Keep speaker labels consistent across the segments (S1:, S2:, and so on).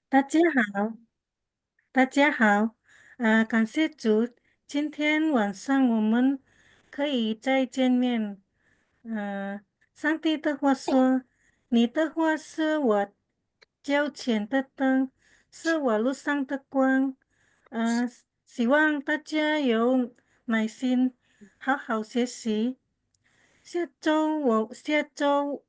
S1: 大家好，大家好，感谢主，今天晚上我们可以再见面。上帝的话说：“你的话是我脚前的灯，是我路上的光。”呃，希望大家有耐心，好好学习。下周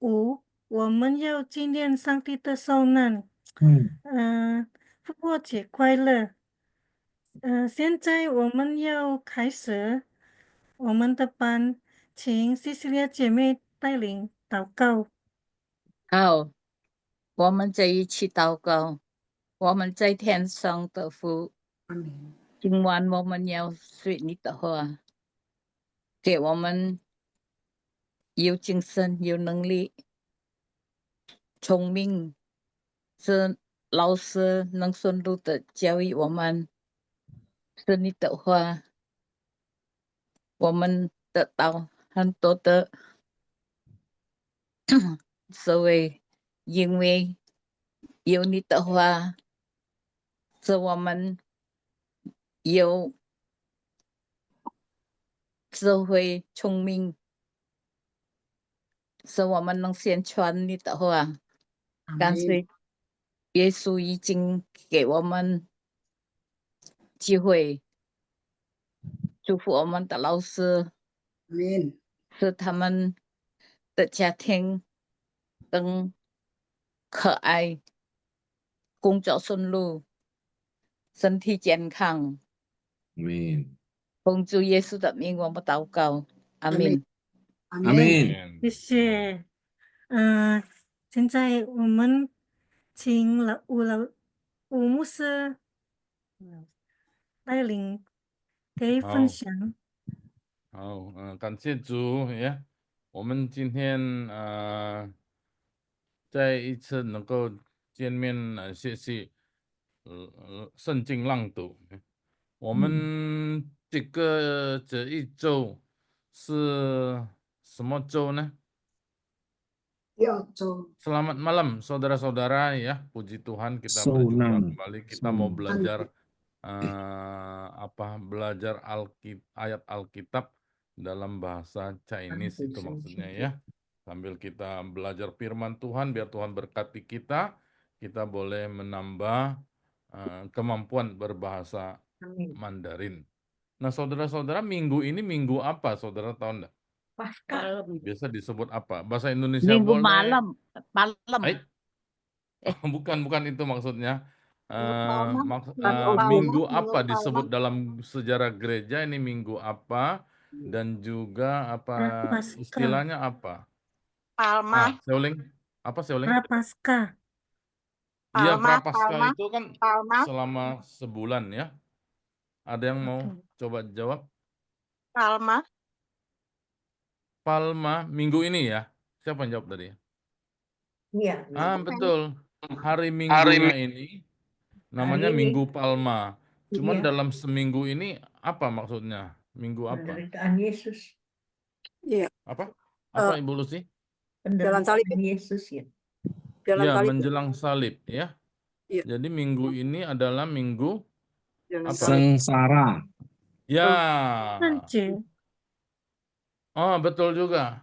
S1: 五我们要纪念上帝的受难。
S2: 嗯，
S1: 复活节快乐！现在我们要开始我们的班，请西西利亚姐妹带领祷告。
S3: 好，我们这一起祷告。我们在天上的父，今晚我们要说你的话，给我们有精神、有能力、聪明，是老师能顺路的教育我们，是你的话，我们得到很多的所谓，因为有你的话，使我们有智慧、聪明，使我们能宣传你的话。感谢耶稣已经给我们机会，祝福我们的老师，使他们的家庭更可爱，工作顺路，身体健康。奉主耶稣的名，我们祷告，阿门。
S2: 阿门。
S1: 谢谢。嗯、现在我们请吴牧师带领给分
S4: 好，
S1: 享。
S4: 好，感谢主呀！我们今天再一次能够见面，学习圣经朗读。我们这一周是什么周呢？Selamat malam saudara-saudara ya. Puji Tuhan kita berjumpa kembali. Kita mau belajar belajar ayat Alkitab dalam bahasa Chinese itu maksudnya ya. Sambil kita belajar firman Tuhan, biar Tuhan berkati kita boleh menambah kemampuan berbahasa Mandarin. Nah, saudara-saudara, minggu ini minggu apa? Saudara tahu enggak? Biasa disebut apa? Bahasa Indonesia
S3: Minggu
S4: boleh.
S3: malam.
S4: Bukan itu maksudnya.
S3: Palma.
S4: Minggu apa disebut dalam sejarah gereja ini minggu apa, dan juga apa
S1: Prapaskah.
S4: istilahnya apa?
S3: Palma.
S4: Seuling. Apa Seuling?
S1: Prapaskah.
S4: Iya,
S3: Palma,
S4: Prapaskah itu kan
S3: Palma.
S4: selama sebulan ya. Ada yang mau coba jawab? Palma minggu ini ya. Siapa yang jawab tadi?
S3: Iya.
S4: Betul. Hari Minggunya ini namanya Minggu Palma. Cuman dalam seminggu ini apa maksudnya? Minggu apa?
S3: Penderitaan Yesus.
S5: Iya.
S4: Apa? Apa Ibu Lucy?
S5: Jalan salib ya?
S3: Yesus ya.
S5: Jalan
S4: Ya,
S5: salib.
S4: menjelang salib ya.
S5: Iya.
S4: Jadi minggu ini adalah minggu
S5: Jalan
S4: apa?
S5: salib.
S2: Sengsara.
S4: Ya.
S1: Anjing.
S4: Oh, betul juga.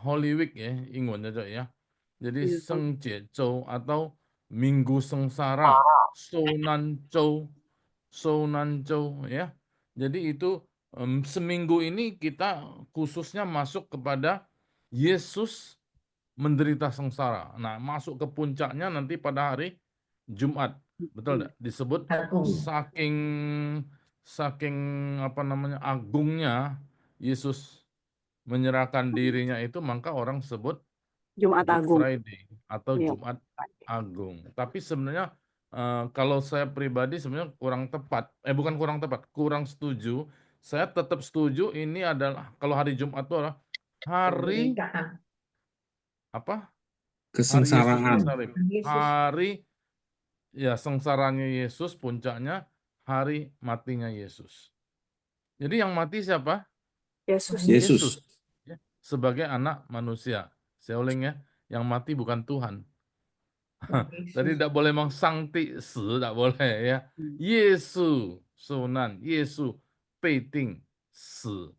S4: Holy Week ya, Inggrisnya Cok, ya. Jadi
S5: Iya.
S4: Seng Jiezhou atau Minggu Sengsara, Shounan Zhou ya. Jadi itu seminggu ini kita khususnya masuk kepada Yesus menderita sengsara. Nah, masuk ke puncaknya nanti pada hari Jumat. Betul enggak? Disebut saking apa namanya agungnya Yesus menyerahkan dirinya itu, maka orang sebut
S5: Jumat
S4: Good
S5: Agung.
S4: Friday atau
S5: Iya.
S4: Jumat Agung. Tapi sebenarnya kalau saya pribadi sebenarnya kurang tepat. Bukan kurang tepat, kurang setuju. Saya tetap setuju ini adalah kalau hari Jumat itu adalah hari apa? Hari Yesus
S2: Kesengsaraan.
S4: disalib. Hari ya sengsaranya Yesus, puncaknya hari matinya Yesus. Jadi yang mati siapa?
S5: Yesus.
S2: Yesus.
S4: Ya, sebagai anak manusia. Saya ulang ya, yang mati bukan Tuhan. Tadi tidak boleh memang sangti si, tidak boleh ya. Yesus sunan, Yesus peiting si,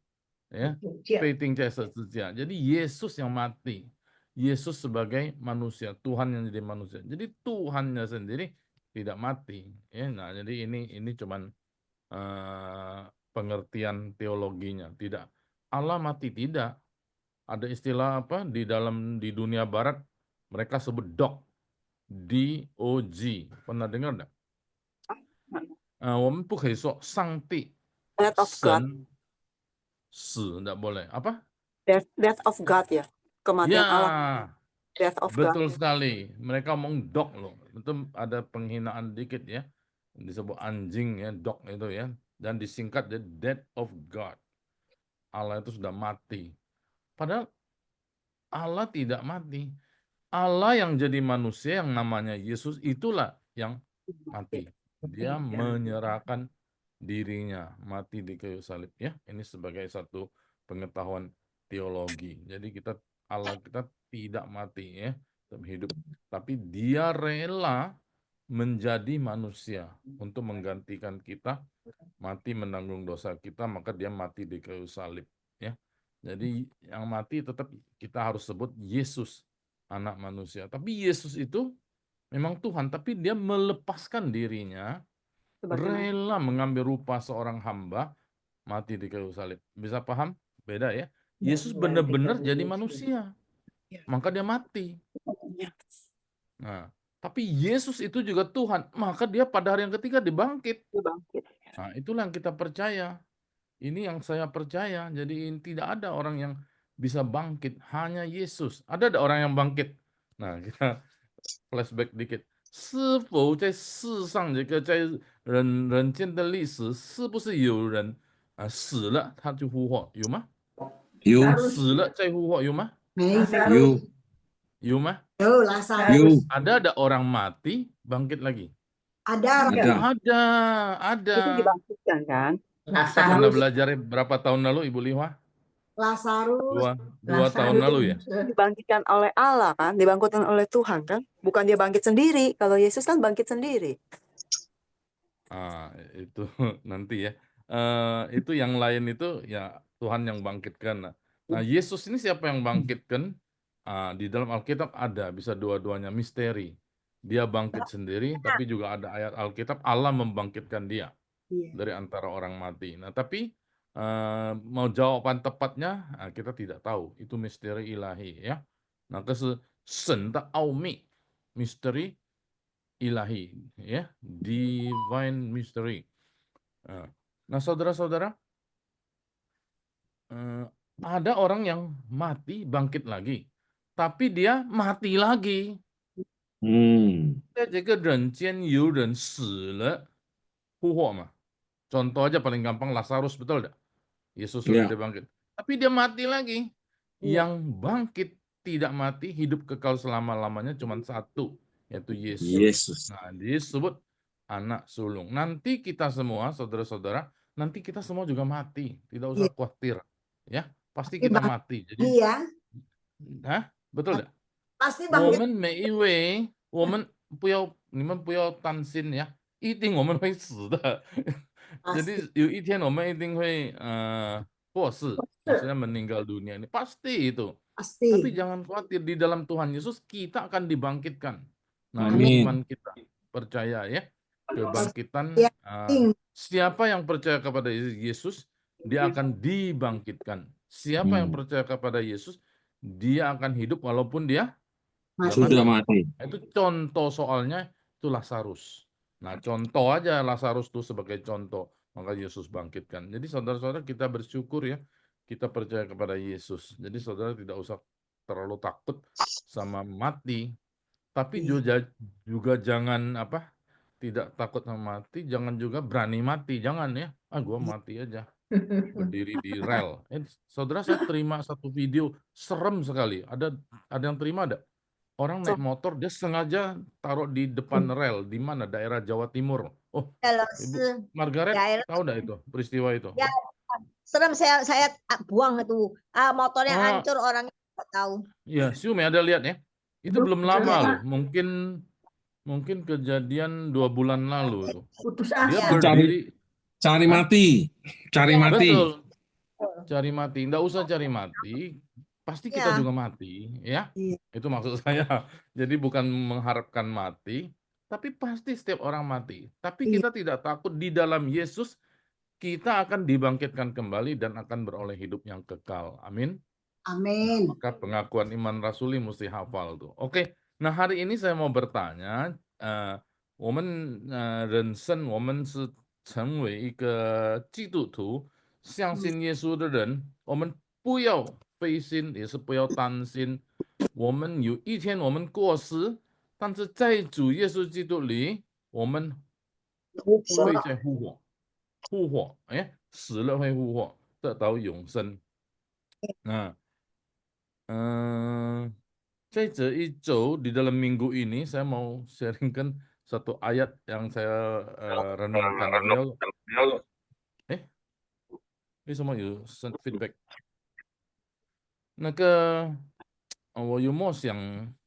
S4: ya. Peiting在十字架. Jadi Yesus yang mati. Yesus sebagai manusia, Tuhan yang jadi manusia. Jadi Tuhannya sendiri tidak mati. Ya, nah jadi ini cuman pengertian teologinya. Tidak, Allah mati tidak. Ada istilah apa di dunia barat mereka sebut DOG. Pernah dengar enggak? 我们不可以说上帝
S5: Death of God.
S4: 神死 enggak boleh. Apa?
S5: Death of God ya. Kematian Allah.
S4: Ya,
S5: Death of God.
S4: betul sekali. Mereka ngomong dog loh. Itu ada penghinaan dikit ya. Disebut anjing ya, dog itu ya. Dan disingkat jadi death of God. Allah itu sudah mati. Padahal Allah tidak mati. Allah yang jadi manusia yang namanya Yesus itulah yang mati. Dia menyerahkan dirinya mati di kayu salib ya. Ini sebagai satu pengetahuan teologi. Jadi Allah kita tidak mati ya, tetap hidup. Tapi dia rela menjadi manusia untuk menggantikan kita, mati menanggung dosa kita, maka dia mati di kayu salib ya. Jadi yang mati tetap kita harus sebut Yesus, anak manusia. Tapi Yesus itu memang Tuhan, tapi dia melepaskan dirinya, rela mengambil rupa seorang hamba, mati di kayu salib. Bisa paham? Beda ya. Yesus benar-benar jadi manusia, maka dia mati. Nah, tapi Yesus itu juga Tuhan, maka dia pada hari yang ketiga dibangkit. Nah, itulah yang kita percaya. Ini yang saya percaya. Jadi tidak ada orang yang bisa bangkit, hanya Yesus. Ada orang yang bangkit. Nah, kita flashback dikit. 是否在世上这个在人间的历史，是不是有人死了他就复活？有吗？
S2: 有
S4: 死了再复活有吗？
S2: 有
S4: 有吗？
S2: 有
S4: Ada orang mati bangkit lagi?
S2: ada
S4: Ada.
S5: Itu dibangkitkan kan?
S4: Kita pernah belajar berapa tahun lalu Ibu Liwa?
S6: Lazarus.
S4: Dua tahun lalu ya?
S5: Dibangkitkan oleh Allah kan? Dibangkitkan oleh Tuhan kan? Bukan dia bangkit sendiri. Kalau Yesus kan bangkit sendiri.
S4: Itu nanti ya. Itu yang lain itu ya Tuhan yang bangkitkan. Nah, Yesus ini siapa yang bangkitkan? Di dalam Alkitab ada, bisa dua-duanya misteri. Dia bangkit sendiri, tapi juga ada ayat Alkitab Allah membangkitkan dia dari antara orang mati. Nah, tapi mau jawaban tepatnya kita tidak tahu. Itu misteri ilahi ya. Nah, misteri ilahi ya, divine mystery. Nah, saudara-saudara, ada orang yang mati bangkit lagi, tapi dia mati lagi. 在这个人间有人死了复活嘛? Contoh aja paling gampang Lazarus, betul tidak? Yesus sudah dibangkit, tapi dia mati lagi. Yang bangkit tidak mati, hidup kekal selama-lamanya cuma satu, yaitu Yesus. Nah, disebut anak sulung. Nanti kita semua, saudara-saudara, nanti kita semua juga mati. Tidak usah khawatir, ya. Pasti kita mati. Jadi, betul tidak?
S6: Pasti bangkit.
S4: 我们你们不要担心呀，一定我们会死的。Jadi 有一天我们一定会过世, maksudnya meninggal dunia ini pasti itu. Tapi jangan khawatir, di dalam Tuhan Yesus kita akan dibangkitkan. Nah, ini iman kita percaya ya, kebangkitan. Siapa yang percaya kepada Yesus, dia akan dibangkitkan. Siapa yang percaya kepada Yesus, dia akan hidup walaupun dia sudah mati. Itu contoh soalnya itu Lazarus. Nah, contoh aja Lazarus itu sebagai contoh, maka Yesus bangkitkan. Jadi saudara-saudara kita bersyukur ya, kita percaya kepada Yesus. Jadi saudara tidak usah terlalu takut sama mati, tapi juga jangan tidak takut sama mati, jangan juga berani mati, jangan ya. Gua mati aja, berdiri di rel. Saudara, saya terima satu video serem sekali. Ada yang terima ada? Orang naik motor, dia sengaja taruh di depan rel. Di mana? Daerah Jawa Timur. Oh, Ibu Margaret tahu enggak itu peristiwa itu?
S6: Ya, serem, saya buang itu. Motornya hancur, orangnya nggak tahu.
S4: Ya, Siumi ada lihat ya. Itu belum lama loh. Mungkin Mungkin kejadian 2 bulan lalu itu.
S1: Putus
S4: Dia
S1: asa.
S4: berdiri,
S2: Cari
S4: Hah?
S2: mati. Cari
S6: Ya.
S2: mati.
S4: betul, cari mati. Nggak usah cari mati, pasti kita
S6: Ya.
S4: juga mati, ya.
S6: Iya.
S4: Itu maksud saya. Jadi bukan mengharapkan mati, tapi pasti setiap orang mati. Tapi
S6: Iya.
S4: kita tidak takut di dalam Yesus, kita akan dibangkitkan kembali dan akan beroleh hidup yang kekal. Amin.
S6: Amin.
S4: Maka pengakuan iman rasuli mesti hafal tuh. Oke, nah hari ini saya mau bertanya, 我们人生我们是成为一个基督徒，相信耶稣的人，我们不要灰心，也是不要担心。我们有一天我们过世，但是在主耶稣基督里，我们会在复活，哎，死了会复活，得到永生。Nah, eh, Saya di dalam minggu ini saya mau sharingkan satu ayat yang saya renungkan.为什么有feedback？那个，我有默想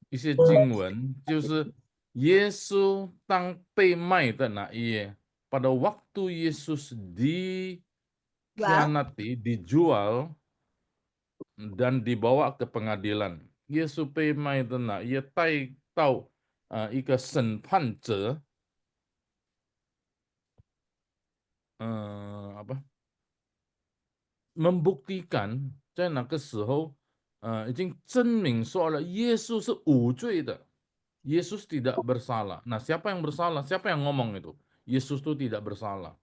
S4: 一些经文，就是耶稣当被卖的那一夜，pada waktu Yesus dikhianati, dijual dan dibawa ke pengadilan. 耶稣被卖的那也带到一个审判者，membuktikan 在那个时候，已经证明说了耶稣是无罪的，耶稣 tidak bersalah. Nah, siapa yang bersalah? Siapa yang ngomong itu? Yesus itu tidak bersalah.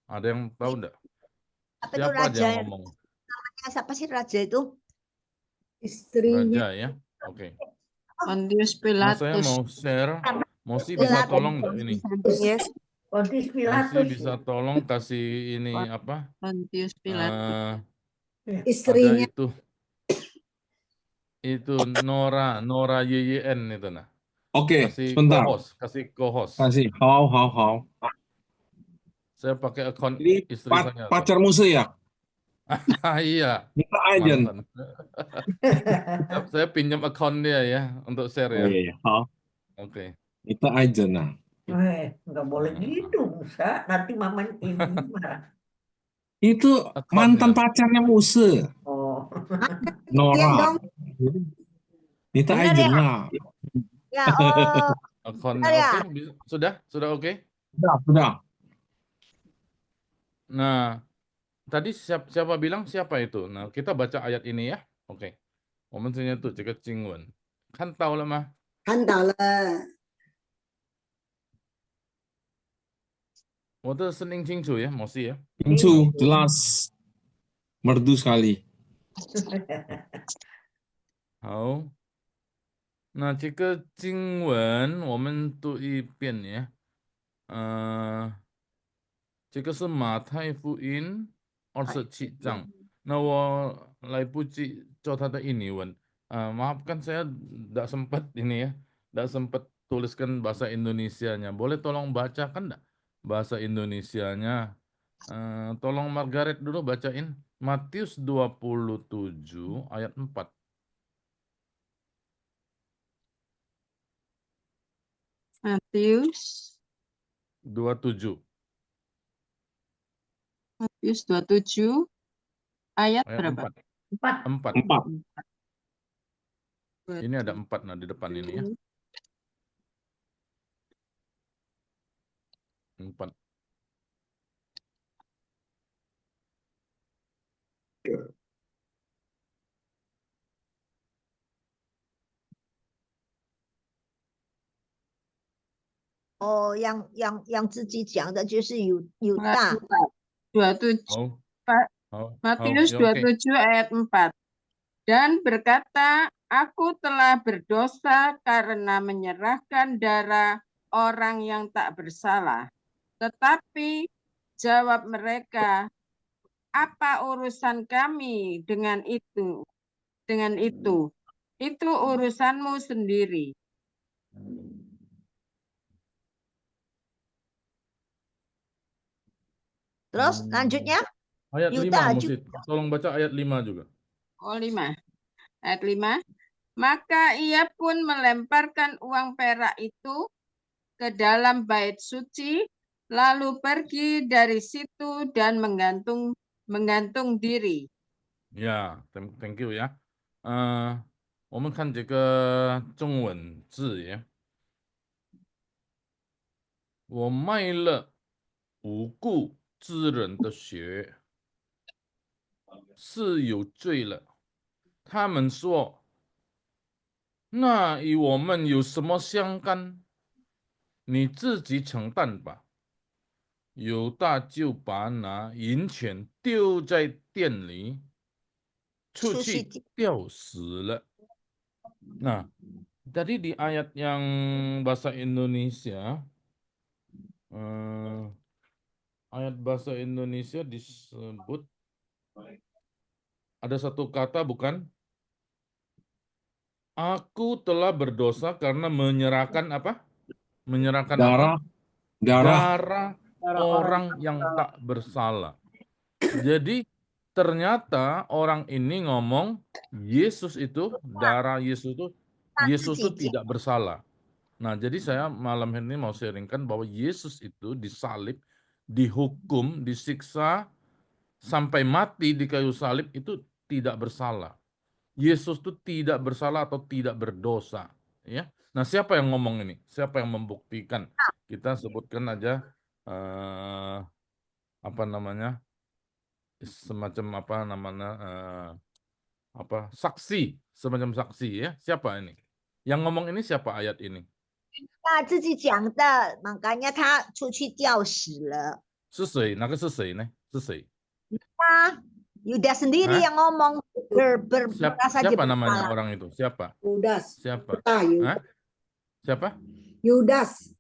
S4: Ada yang tahu enggak?
S6: Apa itu
S4: Siapa
S6: raja?
S4: dia yang ngomong?
S6: Namanya siapa sih raja itu?
S1: Istrinya.
S4: Raja ya. Oke.
S3: Pontius
S4: Nah, saya
S3: Pilatus.
S4: mau share. Mosi
S6: Pilatus.
S4: bisa tolong enggak ini?
S5: Yes.
S1: Pontius
S4: Mosi
S1: Pilatus.
S4: bisa tolong kasih ini apa?
S3: Pontius Pilatus.
S4: Ada
S6: Istrinya.
S4: itu Nora YYN itu nah.
S2: Oke,
S4: Kasih
S2: sebentar.
S4: kasih co-host.
S2: Kasih. Hao.
S4: Saya pakai akun
S2: Ini
S4: istri saya.
S2: pacar musuh ya?
S4: Iya,
S2: Minta aja.
S4: mantan. Saya pinjam akun dia ya untuk share
S2: Oh
S4: ya.
S2: iya. Hao.
S4: Oke.
S2: Minta aja nah.
S1: Nggak boleh gitu, Musa. Nanti mama ini marah.
S2: Itu
S4: Akunnya.
S2: mantan pacarnya musuh.
S1: Oh.
S2: Nora.
S6: dong.
S2: Minta
S6: Benar
S2: aja
S6: ya?
S2: nah.
S6: Ya, oh.
S4: Akunnya
S6: Ya.
S4: oke? Sudah oke?
S2: Sudah.
S4: Nah, tadi siapa bilang siapa itu? Nah, kita baca ayat ini ya. Oke. 我们今天读这个经文，看到了吗？
S6: 看到了。
S4: 我的声音清楚ya, Mosi ya.
S2: Pincu, jelas. Merdu sekali.
S4: 好，那这个经文我们读一遍呀。这个是马太福音27章。那我来不及做它的印尼文。Maafkan saya tidak sempat ini ya, tidak sempat tuliskan bahasa Indonesianya. Boleh tolong bacakan enggak bahasa Indonesianya? Tolong Margaret dulu bacain Matius 27 ayat 4.
S3: Matius
S4: 27
S3: ayat
S4: ayat
S3: berapa?
S4: 4.
S2: 4.
S4: Ini ada 4 nah di depan ini ya. 4.
S6: Oh, yang 自己讲的就是犹大。
S3: 27. Matius
S4: Ya, oke.
S3: 27 ayat 4. Dan berkata, aku telah berdosa karena menyerahkan darah orang yang tak bersalah. Tetapi jawab mereka, apa urusan kami dengan itu? Dengan itu urusanmu sendiri.
S6: Terus lanjutnya?
S4: Ayat
S6: Yuda
S4: 5 Musid. Tolong baca ayat 5 juga.
S3: Oh, 5. Ayat 5. Maka ia pun melemparkan uang perak itu
S7: ke dalam bait suci, lalu pergi dari situ dan menggantung diri.
S4: Yeah, thank you 呀。我们看这个中文字呀，我卖了无辜之人的血，是有罪了。他们说，那与我们有什么相干？你自己承担吧。犹大就把那银钱丢在店里，出去吊死了。Nah, tadi di ayat yang bahasa Indonesia, ayat bahasa Indonesia disebut ada satu kata bukan? Aku telah berdosa karena menyerahkan apa? Menyerahkan apa? Darah orang yang tak bersalah. Jadi ternyata orang ini ngomong Yesus itu, darah Yesus itu tidak bersalah. Nah, jadi saya malam ini mau sharingkan bahwa Yesus itu disalib, dihukum, disiksa, sampai mati di kayu salib itu tidak bersalah. Yesus itu tidak bersalah atau tidak berdosa. Ya. Nah, siapa yang ngomong ini? Siapa yang membuktikan? Kita sebutkan aja apa namanya? Semacam apa namanya? Saksi, semacam saksi ya. Siapa ini? Yang ngomong ini siapa ayat ini?
S6: 他自己讲的，makanya 他出去吊死了。
S4: 是谁？那个是谁呢？是谁？
S6: Yudas sendiri yang ngomong berasa
S4: siapa namanya orang itu? Siapa?
S8: Yudas.
S4: Siapa? Siapa?
S8: Yudas.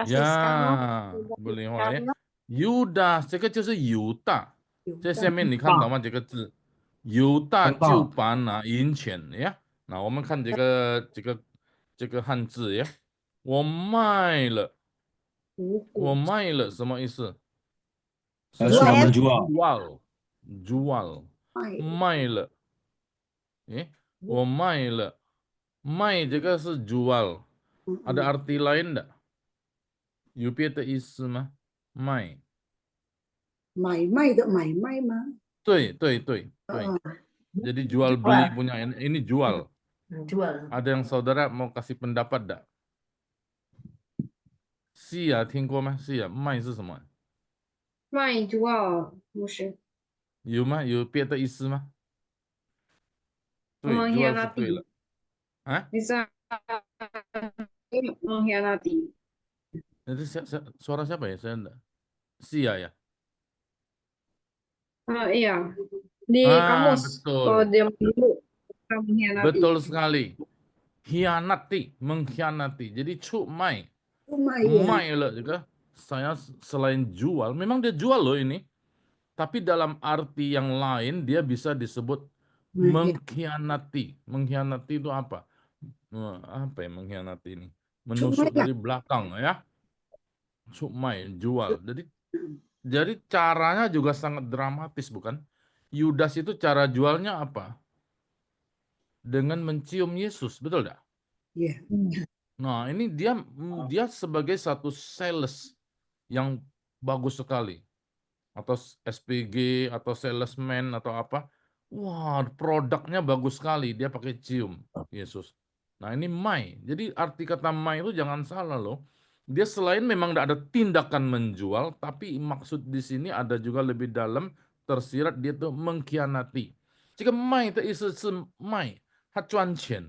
S4: 呀，不灵活呀。Yudas 这个就是犹大，在下面你看到吗？这个字，犹大就把那银钱呀。那我们看这个汉字呀，我卖了什么意思？ jual 卖了，我卖了，卖这个是 jual， ada arti lain enggak? 有别的意思吗？卖，
S8: 买卖的买卖吗？
S4: 对，jadi jual beli punya ini jual.
S8: Jual.
S4: Ada yang saudara mau kasih pendapat enggak? sia听过吗？ sia 卖是什么？
S8: 卖 jual 不是？
S4: 有吗？有别的意思吗？对，jual 是对了。啊？
S8: bisa mengkhianati.
S4: Itu suara siapa ya? Saya enggak. Sia ya?
S8: Iya. Di kamus.
S4: Betul.
S8: Kalau dia mengkhianati.
S4: Betul sekali. Hianati, mengkhianati. Jadi cumai. Mai lah juga. Saya selain jual, memang dia jual loh ini. Tapi dalam arti yang lain dia bisa disebut mengkhianati. Mengkhianati itu apa? Apa ya mengkhianati ini? Menusuk dari belakang ya. Cumai, jual. Jadi caranya juga sangat dramatis bukan? Yudas itu cara jualnya apa? Dengan mencium Yesus, betul tidak?
S8: Iya.
S4: Nah, ini dia sebagai satu sales yang bagus sekali. Atau SPG atau salesman atau apa. Wah, produknya bagus sekali. Dia pakai cium Yesus. Nah, ini mai. Jadi arti kata mai itu jangan salah loh. Dia selain memang tidak ada tindakan menjual, tapi maksud di sini ada juga lebih dalam tersirat dia tuh mengkhianati. Jika mai itu isi mai, 他赚钱，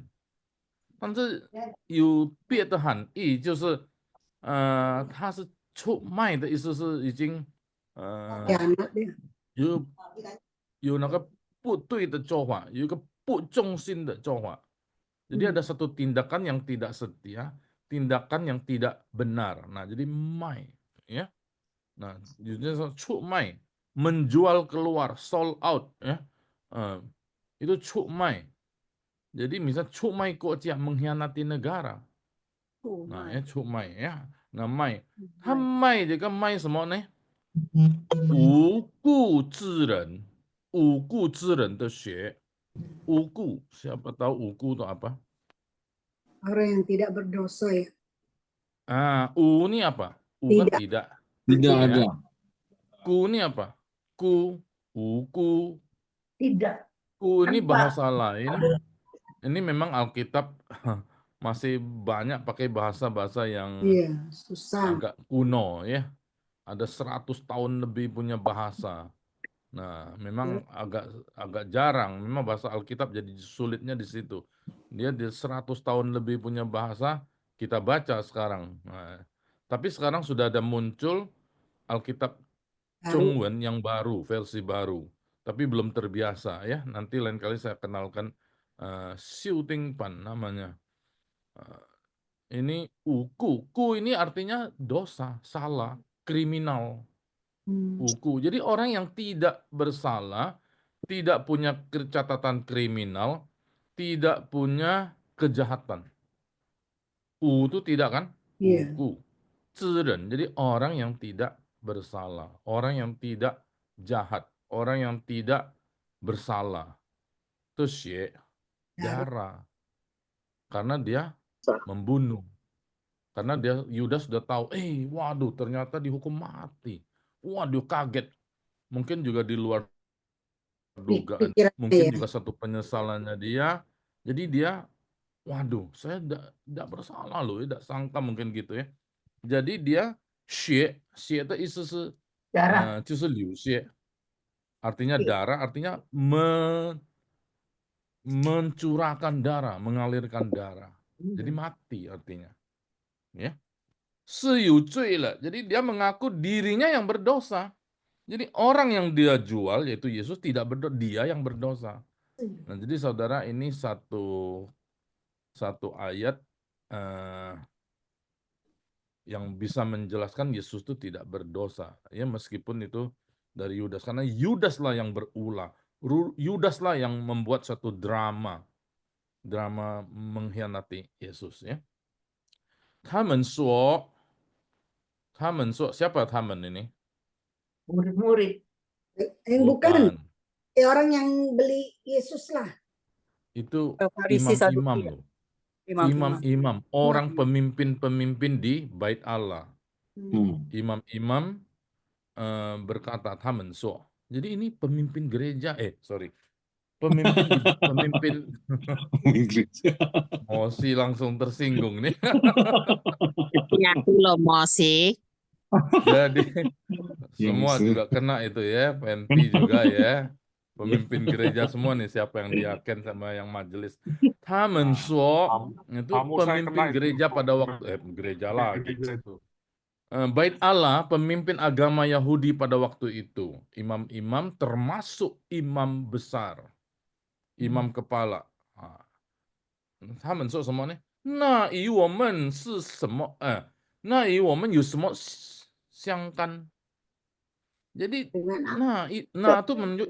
S4: 但是有别的含义，就是他是出卖的意思是已经有那个不对的做法，有一个不忠心的做法。Jadi ada satu tindakan yang tidak setia, tindakan yang tidak benar. Nah, jadi mai, ya. Nah, jadi cumai, menjual keluar, sold out, ya. Itu cumai. Jadi misal cumai kocia mengkhianati negara. Nah, ya cumai, ya. Nah, mai. Mai juga mai semua nih. 无辜之人，无辜之人的血。无辜, siapa tahu 无辜 itu apa?
S8: Orang yang tidak berdosa ya.
S4: U ini apa? U kan
S6: Tidak.
S4: tidak.
S2: Tidak
S4: Ya.
S2: ada.
S4: Ku ini apa? Ku, uku.
S6: Tidak.
S4: Ku ini
S6: Tanpa.
S4: bahasa lain. Ini memang Alkitab masih banyak pakai bahasa-bahasa yang
S8: Iya, susah.
S4: agak kuno ya. Ada 100 tahun lebih punya bahasa. Nah, memang agak jarang. Memang bahasa Alkitab jadi sulitnya di situ. Dia di 100 tahun lebih punya bahasa, kita baca sekarang. Nah, tapi sekarang sudah ada muncul Alkitab
S8: Baru.
S4: Chongwen yang baru, versi baru. Tapi belum terbiasa ya. Nanti lain kali saya kenalkan Xiu Tingpan namanya. Ini uku. Ku ini artinya dosa, salah, kriminal. Uku. Jadi orang yang tidak bersalah, tidak punya catatan kriminal, tidak punya kejahatan. Itu tidak kan?
S8: Iya.
S4: Uku. Zeren. Jadi orang yang tidak bersalah, orang yang tidak jahat, orang yang tidak bersalah. Itu xie, darah. Karena dia membunuh. Karena Yudas sudah tahu, waduh ternyata dihukum mati. Waduh kaget. Mungkin juga di luar dugaan.
S8: Pikirannya
S4: Mungkin
S8: ya.
S4: juga satu penyesalannya dia. Jadi dia, waduh saya tidak bersalah loh, tidak sangka mungkin gitu ya. Jadi dia xie itu isu
S6: Darah.
S4: liu xie. Artinya darah, artinya mencurahkan darah, mengalirkan darah. Jadi mati artinya. Ya. Jadi dia mengaku dirinya yang berdosa. Jadi orang yang dia jual yaitu Yesus tidak berdosa, dia yang berdosa. Nah, jadi saudara ini satu ayat yang bisa menjelaskan Yesus itu tidak berdosa. Ya meskipun itu dari Yudas, karena Yudaslah yang berulah. Yudaslah yang membuat satu drama mengkhianati Yesus ya. Tamen siapa tamen ini?
S6: Murid-murid.
S8: Yang bukan. Orang yang beli Yesus lah.
S4: Itu
S5: Farisi, Saduki.
S4: imam-imam loh. Imam-imam, orang pemimpin-pemimpin di Bait Allah. Imam-imam berkata tamen so. Jadi ini pemimpin gereja, pemimpin Mosi langsung tersinggung nih.
S9: Ya, lo Mosi.
S4: Jadi semua juga kena itu ya, Penti juga ya. Pemimpin gereja semua nih, siapa yang diaken sama yang majelis. Tamen so itu pemimpin gereja pada waktu gereja lagi. Bait Allah, pemimpin agama Yahudi pada waktu itu. Imam-imam termasuk imam besar. Imam kepala. Tamen so semua nih. Nah, yi women si semo nah, yi women yu semo xiangkan. Jadi nah itu menunjuk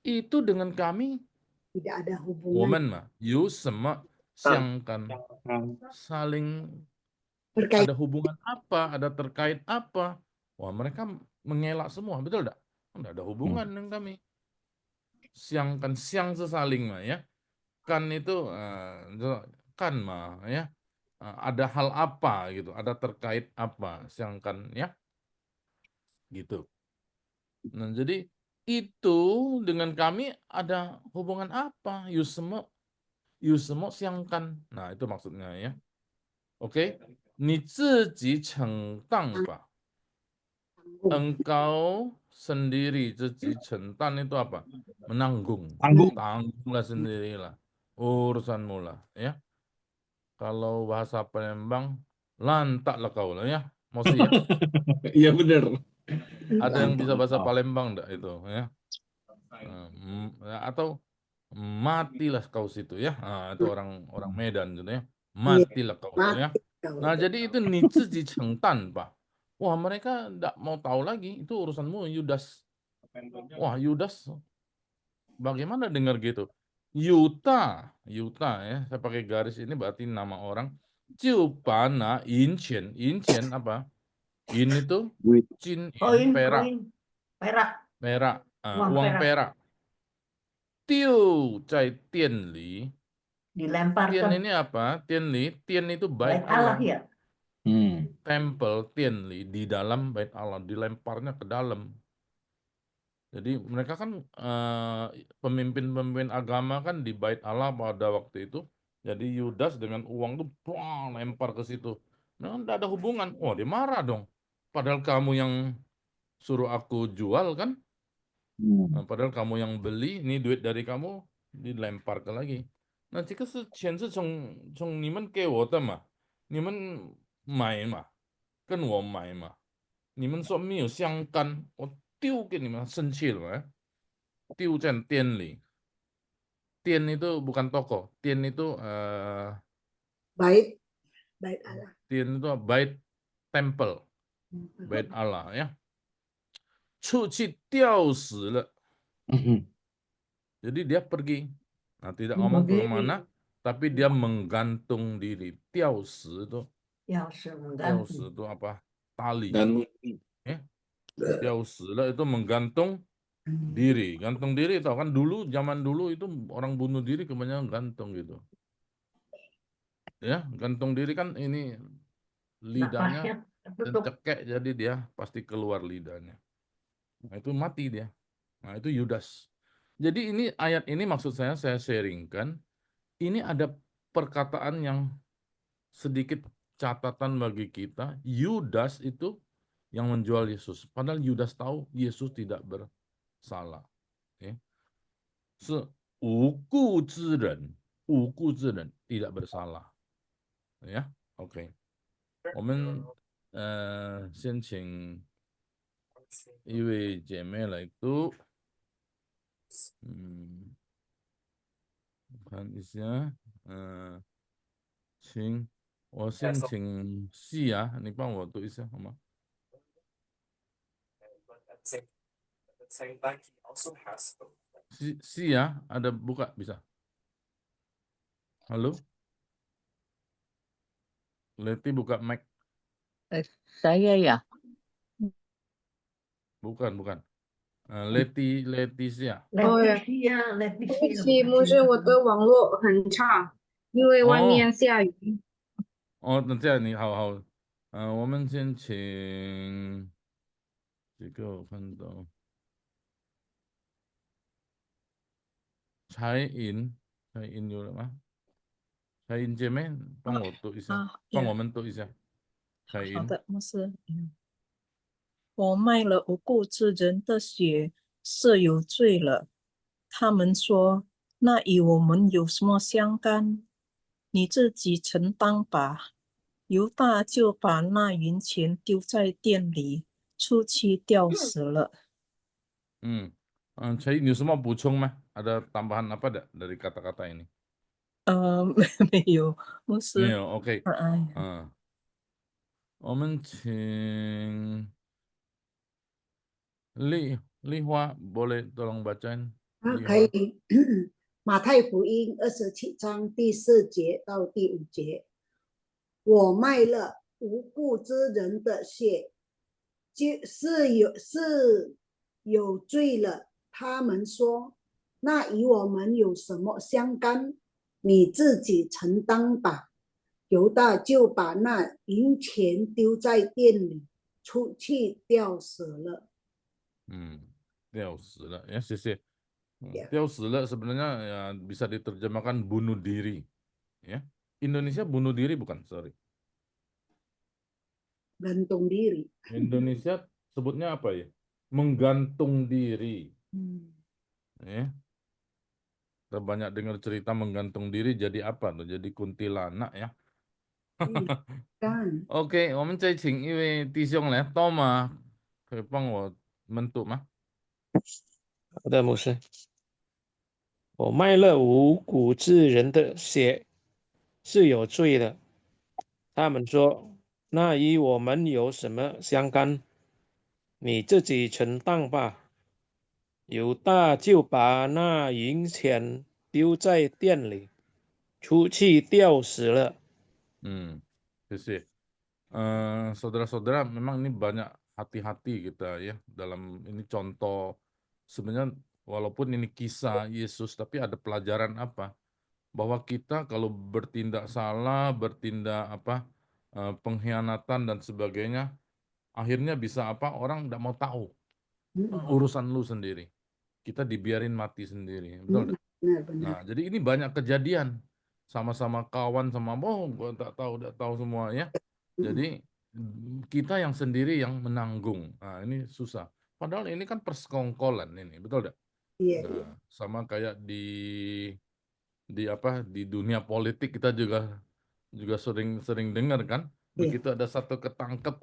S4: itu dengan kami
S8: Tidak ada hubungan.
S4: woman mah yu sema xiangkan, saling
S8: Berkait.
S4: ada hubungan apa, ada terkait apa. Wah, mereka mengelak semua, betul enggak? Enggak ada hubungan dengan kami. Siangkan, siang sesaling mah ya. Kan itu kan mah ya. Ada hal apa gitu, ada terkait apa, siangkan ya. Gitu. Nah, jadi itu dengan kami ada hubungan apa? Yusemo siangkan. Nah, itu maksudnya ya. Oke. Ni ziji chengdang ba. Engkau sendiri, ziji chengdang itu apa? Menanggung. Tanggunglah sendirilah. Urusanmu lah ya. Kalau bahasa Palembang, lantaklah kau lah ya. Maksudnya ya.
S2: Iya benar.
S4: Ada yang bisa bahasa Palembang enggak itu ya? Atau matilah kau situ ya. Nah, itu orang Medan gitu ya. Matilah kau ya. Nah, jadi itu nizi di Chengtan, Pak. Wah, mereka enggak mau tahu lagi. Itu urusanmu, Yudas. Wah, Yudas bagaimana dengar gitu? Yuta ya. Saya pakai garis ini berarti nama orang. Jiubana Inchen apa? In itu Cin, perak. Perak. Uang perak. Tiu cai tian li.
S6: Dilemparkan.
S4: Tian ini apa? Tian li. Tian itu bait
S6: Allah
S4: Allah.
S6: ya.
S4: tempel Tianli di dalam bait Allah, dilemparnya ke dalam. Jadi mereka kan pemimpin-pemimpin agama kan di bait Allah pada waktu itu. Jadi Yudas dengan uang tuh buang, lempar ke situ. Nah, enggak ada hubungan. Wah, dia marah dong. Padahal kamu yang suruh aku jual kan? Nah, padahal kamu yang beli, ini duit dari kamu dilempar ke lagi. Nah, 这个是钱是从你们给我的嘛，你们买嘛，跟我买嘛，你们说没有相干，我丢给你们，生气了嘛，丢在店里。店 itu bukan toko, 店 itu
S8: Bait Allah.
S4: 店 itu bait temple, bait Allah ya. 出去吊死了。Jadi dia pergi. Nah, tidak ngomong ke mana, tapi dia menggantung diri. 吊死 itu, 吊死 itu apa? Tali. Ya. 吊死了 itu menggantung diri. Gantung diri tahu kan dulu, zaman dulu itu orang bunuh diri kebanyakan gantung gitu. Ya, gantung diri kan ini lidahnya cekek jadi dia pasti keluar lidahnya. Nah, itu mati dia. Nah, itu Yudas. Jadi ini ayat ini maksud saya sharingkan. Ini ada perkataan yang sedikit catatan bagi kita. Yudas itu yang menjual Yesus. Padahal Yudas tahu Yesus tidak bersalah. Okay. 是无辜之人，无辜之人 tidak bersalah. Ya, oke. 我们先请一位姐妹来读。看一下，我先请西啊，你帮我读一下好吗？Si ya, ada buka bisa. Halo? Leti buka mic.
S3: Saya ya.
S4: Bukan. Leticia.
S7: 对不起，牧师，我的网络很差，因为外面下雨。
S4: 那这样你好，我们先请这个我看到柴银有了吗？柴银姐妹，帮我读一下，帮我们读一下。柴银。
S10: 好的，牧师。我卖了无辜之人的血是有罪了。他们说，那与我们有什么相干？你自己承担吧。犹大就把那银钱丢在店里，出去吊死了。
S4: Saya有什么补充吗？ Ada tambahan apa dari kata-kata ini?
S10: 没有，牧师。
S4: 没有 ，OK。我们请丽花 boleh tolong bacain。
S8: 可以。马太福音27章第4节到第5节，我卖了无辜之人的血，就是有罪了。他们说，那与我们有什么相干？你自己承担吧。犹大就把那银钱丢在店里，出去吊死了。
S4: 吊死了ya, 谢谢。吊死了 sebenarnya ya, bisa diterjemahkan bunuh diri. Ya, Indonesia bunuh diri bukan, sorry.
S8: Gantung diri.
S4: Indonesia sebutnya apa ya? Menggantung diri. Ya. Kita banyak dengar cerita menggantung diri jadi apa tuh? Jadi kuntilanak ya. OK， 我们再请一位弟兄来，多吗？可以帮我们读吗？
S11: 好的，牧师。我卖了无辜之人的血是有罪的。他们说，那与我们有什么相干？你自己承担吧。犹大就把那银钱丢在店里，出去吊死了。
S4: 谢谢。Saudara-saudara, memang ini banyak hati-hati kita ya dalam ini contoh. Sebenarnya walaupun ini kisah Yesus, tapi ada pelajaran apa? Bahwa kita kalau bertindak salah, bertindak pengkhianatan dan sebagainya, akhirnya bisa apa? Orang tidak mau tahu urusan lu sendiri. Kita dibiarin mati sendiri, betul nggak?
S8: Benar-benar.
S4: Nah, jadi ini banyak kejadian. Sama-sama kawan sama, gue tak tahu semua ya. Jadi kita yang sendiri yang menanggung. Nah, ini susah. Padahal ini kan persekongkolan ini, betul nggak?
S8: Iya,
S4: Nah, sama kayak di dunia politik kita juga sering dengar kan, begitu ada satu ketangkep,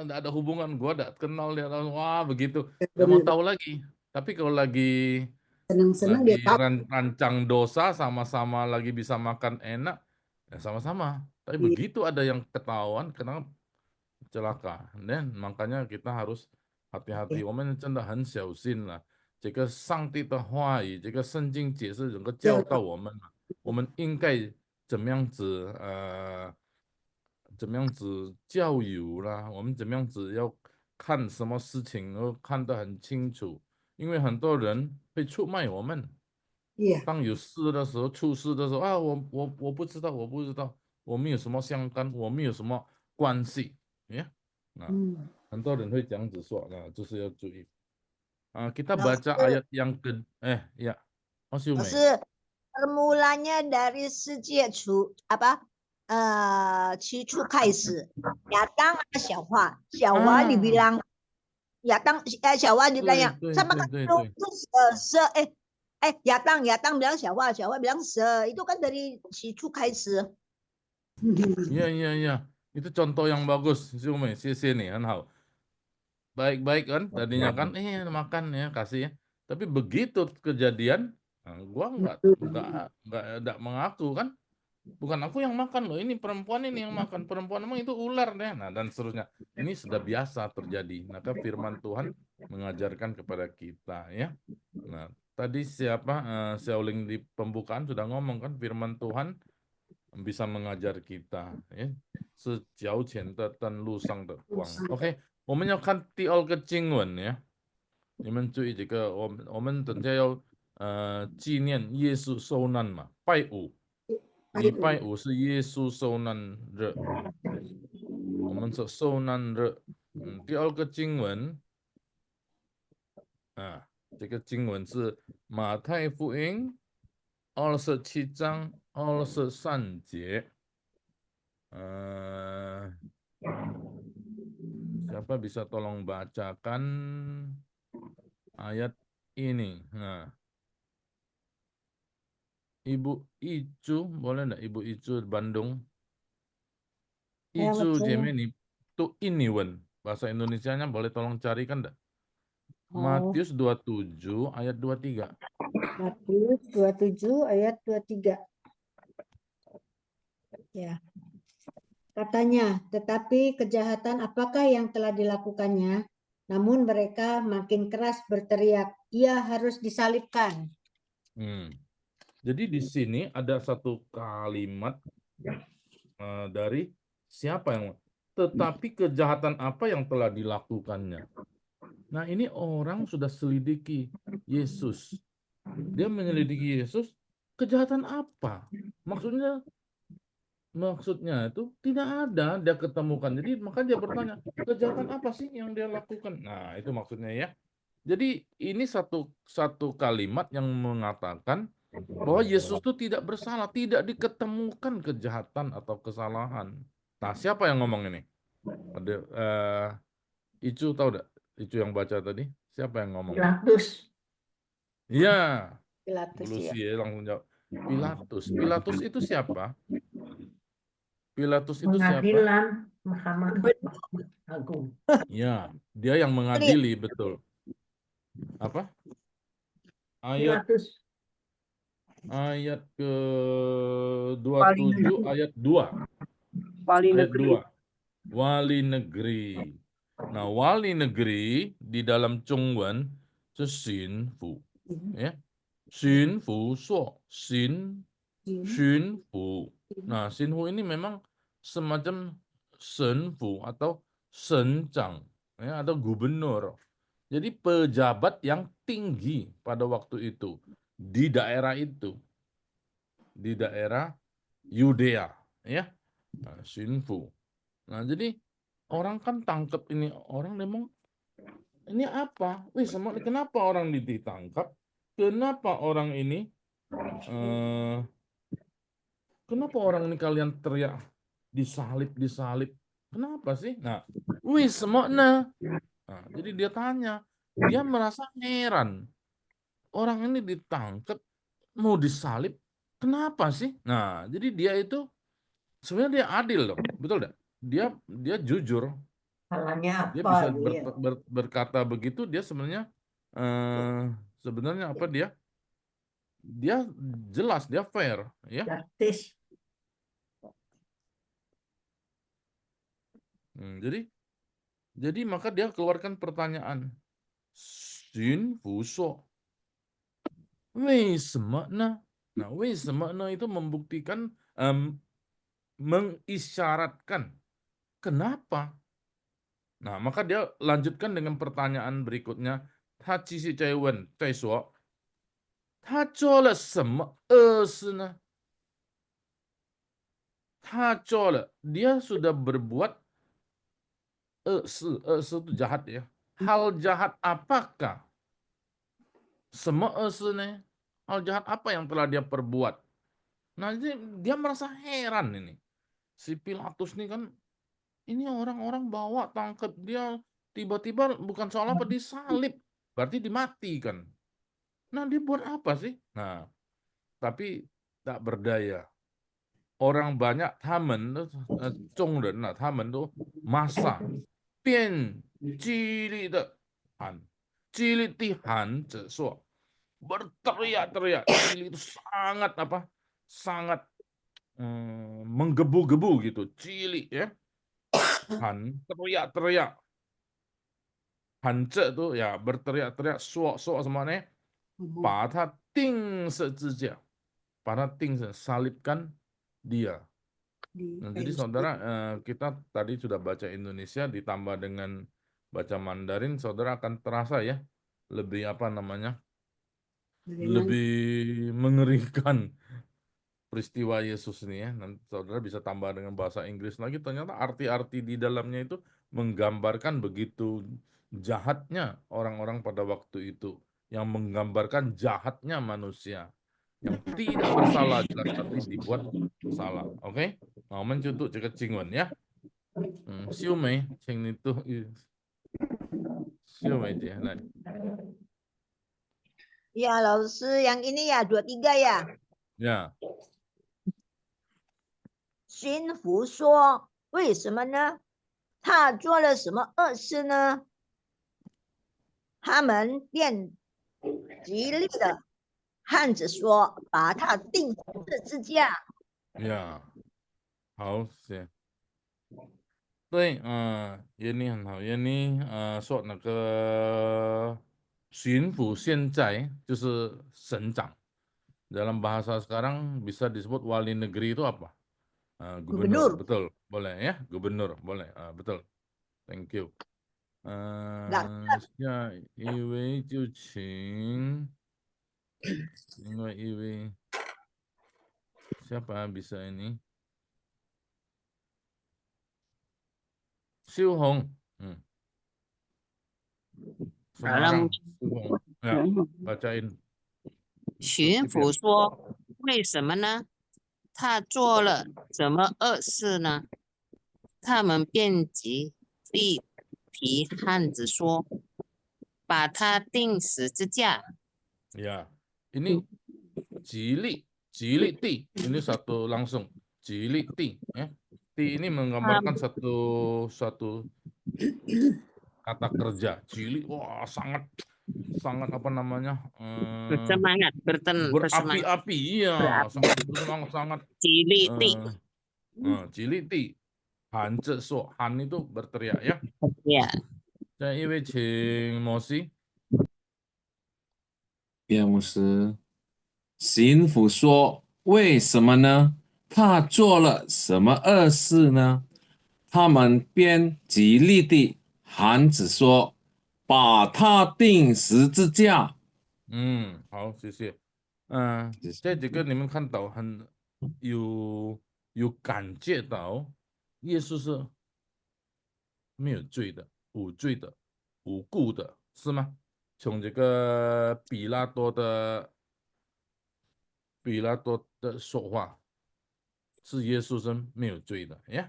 S4: nggak ada hubungan, gua nggak kenal dia, wah begitu, nggak mau
S8: benar.
S4: tahu lagi. Tapi kalau lagi
S8: Senang-senang dia tahu.
S4: rancang dosa, sama-sama lagi bisa makan enak, ya sama-sama. Tapi
S8: Iya.
S4: begitu ada yang ketahuan, kenapa celaka. Dan makanya kita harus hati-hati. 我们真的很小心了。这个上帝的话语，这个圣经解释整个教导我们，我们应该怎么样子怎么样子教育啦，我们怎么样子要看什么事情，然后看得很清楚，因为很多人会出卖我们。
S8: Iya.
S4: 当有事的时候，出事的时候啊，我不知道，我们有什么相干，我们有什么关系，呀，nah, 很多人会这样子说，nah, 就是要注意。kita
S6: 老
S4: baca
S6: 师，
S4: ayat yang ya, Mas
S6: 老
S4: Yume.
S6: 师，permulanya dari 世界起初开始，亚当小花，小花dibilang小花dibilang sama kan亚当bilang 小花bilang 蛇， itu kan dari 起初开始。
S4: Iya, itu contoh yang bagus, Yume, sini kan, hal baik-baik kan, tadinya kan, makan ya, kasih ya, tapi begitu kejadian, gua nggak mengaku kan. Bukan aku yang makan loh, ini perempuan ini yang makan. Perempuan emang itu ular deh. Nah, dan seterusnya. Ini sudah biasa terjadi. Maka firman Tuhan mengajarkan kepada kita ya. Nah, tadi Xiaoling di pembukaan sudah ngomong kan, firman Tuhan bisa mengajar kita ya. 是脚前的灯，路上的光。OK， 我们要看第二个经文呀。你们注意这个，我们等下要纪念耶稣受难嘛，拜五。 礼拜五是耶稣受难日，我们说受难日。第二个经文这个经文是马太福音27章23节。siapa bisa tolong bacakan ayat ini? Nah, Ibu Icu, boleh enggak Ibu Icu Bandung? Icu Jemeni, tuh ini Wen. Bahasa Indonesianya boleh tolong carikan enggak? Matius 27 ayat 23.
S8: Matius 27 ayat 23. Ya. Katanya, tetapi kejahatan apakah yang telah dilakukannya? Namun mereka makin keras berteriak, ia harus disalibkan.
S4: Jadi di sini ada satu kalimat dari siapa yang, tetapi kejahatan apa yang telah dilakukannya. Nah, ini orang sudah selidiki Yesus. Dia menyelidiki Yesus, kejahatan apa? Maksudnya itu tidak ada dia ketemukan. Jadi maka dia bertanya, kejahatan apa sih yang dia lakukan? Nah, itu maksudnya ya. Jadi ini satu kalimat yang mengatakan bahwa Yesus itu tidak bersalah, tidak diketemukan kejahatan atau kesalahan. Nah, siapa yang ngomong ini? Ada Icu tahu enggak? Icu yang baca tadi, siapa yang ngomong?
S12: Pilatus.
S4: Iya.
S8: Pilatus
S4: ya. Langsung jawab. Pilatus itu siapa? Pilatus itu siapa?
S12: Pengadilan Mahkamah Agung.
S4: Ya, dia yang mengadili, betul. Apa? Ayat ke-27 ayat 2. Ayat 2. Wali negeri. Nah, wali negeri di dalam Zhongwen itu Xinfu. Ya. Xinfu Suo, Xinfu. Nah, Xinfu ini memang semacam senfu atau sencang, ya, atau gubernur. Jadi pejabat yang tinggi pada waktu itu di daerah itu, di daerah Yudea, ya, Xinfu. Nah, jadi orang kan tangkap ini orang memang ini apa? Wih, kenapa orang ditangkap? Kenapa orang ini kenapa orang ini kalian teriak disalib, disalib? Kenapa sih? Nah, wih, semuanya. Nah, jadi dia tanya, dia merasa heran. Orang ini ditangkap, mau disalib, kenapa sih? Nah, jadi dia itu sebenarnya dia adil dong, betul tidak? Dia jujur,
S12: Salahnya
S4: dia
S12: apa
S4: bisa
S12: dia?
S4: berkata begitu. Dia sebenarnya apa dia jelas, dia fair, ya.
S12: Justice.
S4: Jadi maka dia keluarkan pertanyaan, Xin fu shuo, wei sema ne? Nah, wei sema ne itu membuktikan, mengisyaratkan kenapa. Nah, maka dia lanjutkan dengan pertanyaan berikutnya, ta ji xi zai wen zai shuo, ta zuo le sema si ne? Ta zuo le, dia sudah berbuat itu jahat ya. Hal jahat apakah? Sema si ne? Hal jahat apa yang telah dia perbuat? Nah, jadi dia merasa heran ini. Si Pilatus ini kan, ini orang-orang bawa tangkap dia, tiba-tiba bukan soal apa disalib, berarti dimatikan. Nah, dia buat apa sih? Nah, tapi tak berdaya. Orang banyak tamen zhongren nah, tamen tuh masa bian jili de han, jili di han zeshuo, berteriak-teriak. Jili itu sangat apa? Sangat menggebu-gebu gitu. Cili ya. Han teriak-teriak. Hance tuh ya berteriak-teriak, suok-suok semuanya. Pada ting sejejak. Pada ting salibkan dia. Nah, jadi saudara, kita tadi sudah baca Indonesia ditambah dengan baca Mandarin, saudara akan terasa ya lebih apa namanya, lebih mengerikan peristiwa Yesus ini ya. Nanti saudara bisa tambah dengan bahasa Inggris lagi, ternyata arti-arti di dalamnya itu menggambarkan begitu jahatnya orang-orang pada waktu itu, yang menggambarkan jahatnya manusia yang tidak bersalah jelas tapi dibuat salah. Oke? Nah, mencutuk cek cingwen ya. Siu mei, cing itu siu mei dia. Nah.
S6: Ya, 老师 yang ini ya 23 ya.
S4: Ya.
S6: 巡抚说：“为什么呢？他做了什么恶事呢？”他们便极力的汉子说：“把他钉十字架。”
S4: Ya. 好，行。对，耶尼很好，耶尼说那个巡抚现在就是省长，dalam bahasa sekarang bisa disebut wali negeri itu apa? Gubernur, betul, boleh ya, gubernur, boleh, betul, thank you. 下一位就请另外一位 siapa bisa ini? Siu Hong. Semarang. Ya, bacain.
S9: 巡抚说：“为什么呢？他做了什么恶事呢？”他们便极力批汉子说：“把他钉十字架。”
S4: Ya, ini jili ti, ini satu langsung jili ti, ya. Ti ini menggambarkan satu kata kerja. Jili, wah sangat apa namanya?
S9: Bersemangat,
S4: berapi-api, iya, sangat bersemangat, sangat.
S9: Jili ti.
S4: Jili ti. Han so, Han itu berteriak ya.
S9: Ya.
S4: 下一位请摩西。
S2: 牧师，巡抚说：“为什么呢？他做了什么恶事呢？”他们便极力地喊着说：“把他钉十字架。”
S4: 好，谢谢。这几个你们看到有感觉到，耶稣是没有罪的、无罪的、无故的，是吗？从这个比拉多的说话，是耶稣是没有罪的ya.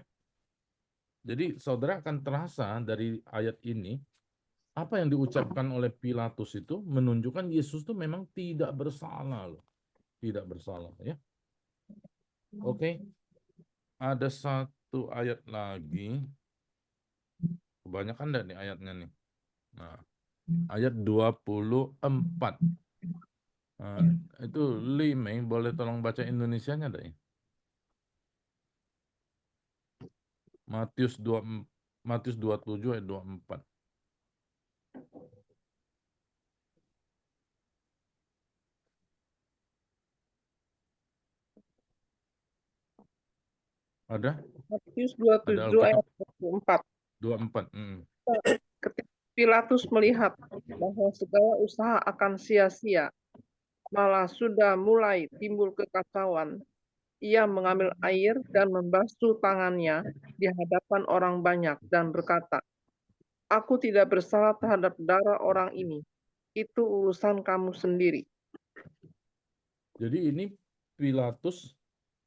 S4: Jadi saudara akan terasa dari ayat ini, apa yang diucapkan oleh Pilatus itu menunjukkan Yesus itu memang tidak bersalah loh. Tidak bersalah ya. Oke. Ada satu ayat lagi. Kebanyakan enggak nih ayatnya nih. Nah, ayat 24. Nah, itu Li Mei, boleh tolong baca Indonesianya enggak ya? Matius 27 ayat 24. Ada?
S13: Matius
S4: Ada
S13: 27 ayat
S4: Alkitab
S13: 24.
S4: 24.
S13: Ketika Pilatus melihat bahwa segala usaha akan sia-sia, malah sudah mulai timbul kekacauan, ia mengambil air dan membasuh tangannya di hadapan orang banyak dan berkata, "Aku tidak bersalah terhadap darah orang ini. Itu urusan kamu sendiri."
S4: Jadi ini Pilatus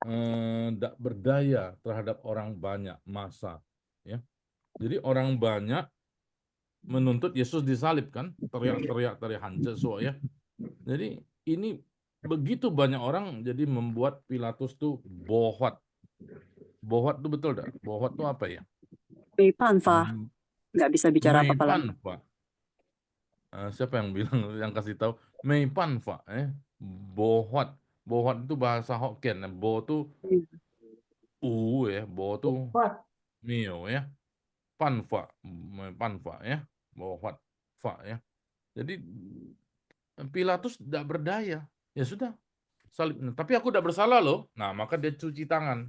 S4: tidak berdaya terhadap orang banyak massa, ya. Jadi orang banyak menuntut Yesus disalib kan, teriak-teriak dari hanje so ya. Jadi ini begitu banyak orang jadi membuat Pilatus tuh bohwat. Bohwat tuh betul dah. Bohwat tuh apa ya?
S5: 没办法，nggak bisa bicara apa-apa lagi.
S4: Meipan, Pak. Siapa yang bilang, yang kasih tahu? Meipan, Pak. Bohwat. Bohwat itu bahasa Hokkien. Bo tuh ya. Bo tuh mio ya. Panfa. Panfa ya. Bohwat. Fa ya. Jadi Pilatus tidak berdaya. Ya sudah. Salib. Tapi aku tidak bersalah loh. Nah, maka dia cuci tangan.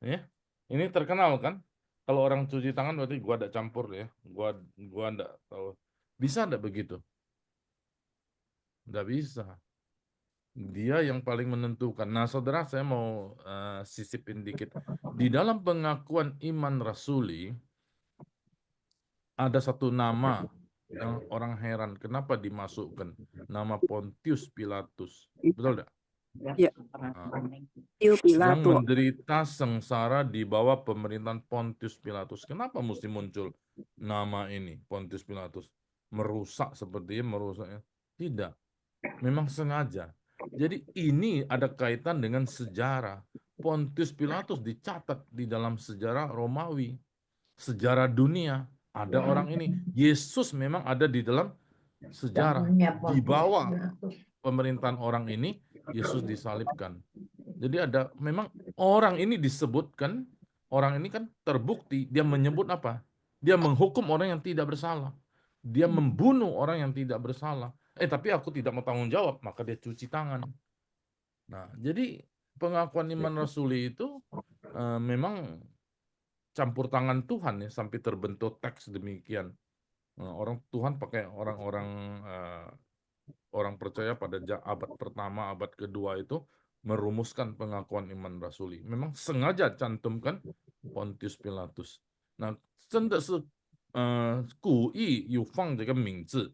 S4: Ya. Ini terkenal kan? Kalau orang cuci tangan berarti gua ada campur ya. Gua enggak tahu. Bisa enggak begitu? Enggak bisa. Dia yang paling menentukan. Nah, saudara, saya mau sisipin dikit. Di dalam pengakuan iman rasuli, ada satu nama yang orang heran. Kenapa dimasukkan? Nama Pontius Pilatus. Betul enggak?
S5: Ya.
S4: Yang menderita sengsara di bawah pemerintahan Pontius Pilatus. Kenapa mesti muncul nama ini, Pontius Pilatus? Merusak sepertinya merusaknya. Tidak. Memang sengaja. Jadi ini ada kaitan dengan sejarah. Pontius Pilatus dicatat di dalam sejarah Romawi. Sejarah dunia. Ada orang ini. Yesus memang ada di dalam sejarah. Di bawah pemerintahan orang ini, Yesus disalibkan. Jadi ada memang orang ini disebutkan, orang ini kan terbukti, dia menyebut apa? Dia menghukum orang yang tidak bersalah. Dia membunuh orang yang tidak bersalah. Tapi aku tidak mau tanggung jawab, maka dia cuci tangan. Nah, jadi pengakuan iman rasuli itu memang campur tangan Tuhan ya, sampai terbentuk teks demikian. Orang Tuhan pakai orang-orang orang percaya pada abad pertama, abad kedua itu merumuskan pengakuan iman rasuli. Memang sengaja cantumkan Pontius Pilatus. Nah, 真的是故意有放这个名字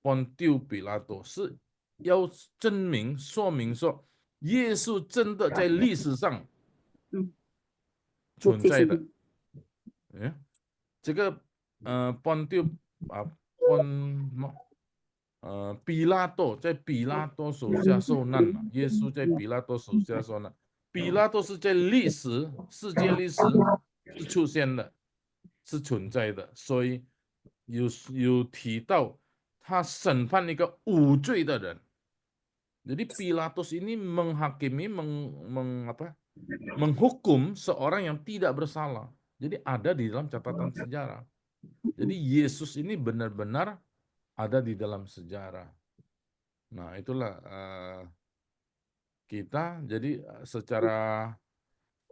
S4: Pontius Pilatus 是要证明说明说耶稣真的在历史上存在的。这个Pontius比拉多在比拉多手下受难嘛，耶稣在比拉多手下受难。比拉多是在历史世界历史是出现的，是存在的，所以有提到他审判一个无罪的人。Jadi Pilatus ini menghakimi, menghukum seorang yang tidak bersalah. Jadi ada di dalam catatan sejarah. Jadi Yesus ini benar-benar ada di dalam sejarah. Nah, itulah kita jadi secara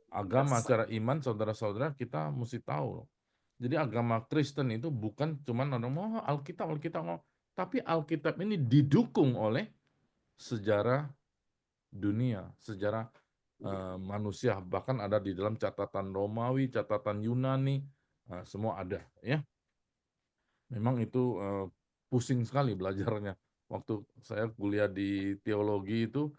S4: agama, secara iman, saudara-saudara, kita mesti tahu. Jadi agama Kristen itu bukan cuma orang Alkitab, tapi Alkitab ini didukung oleh sejarah dunia, sejarah manusia, bahkan ada di dalam catatan Romawi, catatan Yunani, semua ada ya. Memang itu pusing sekali belajarnya. Waktu saya kuliah di teologi itu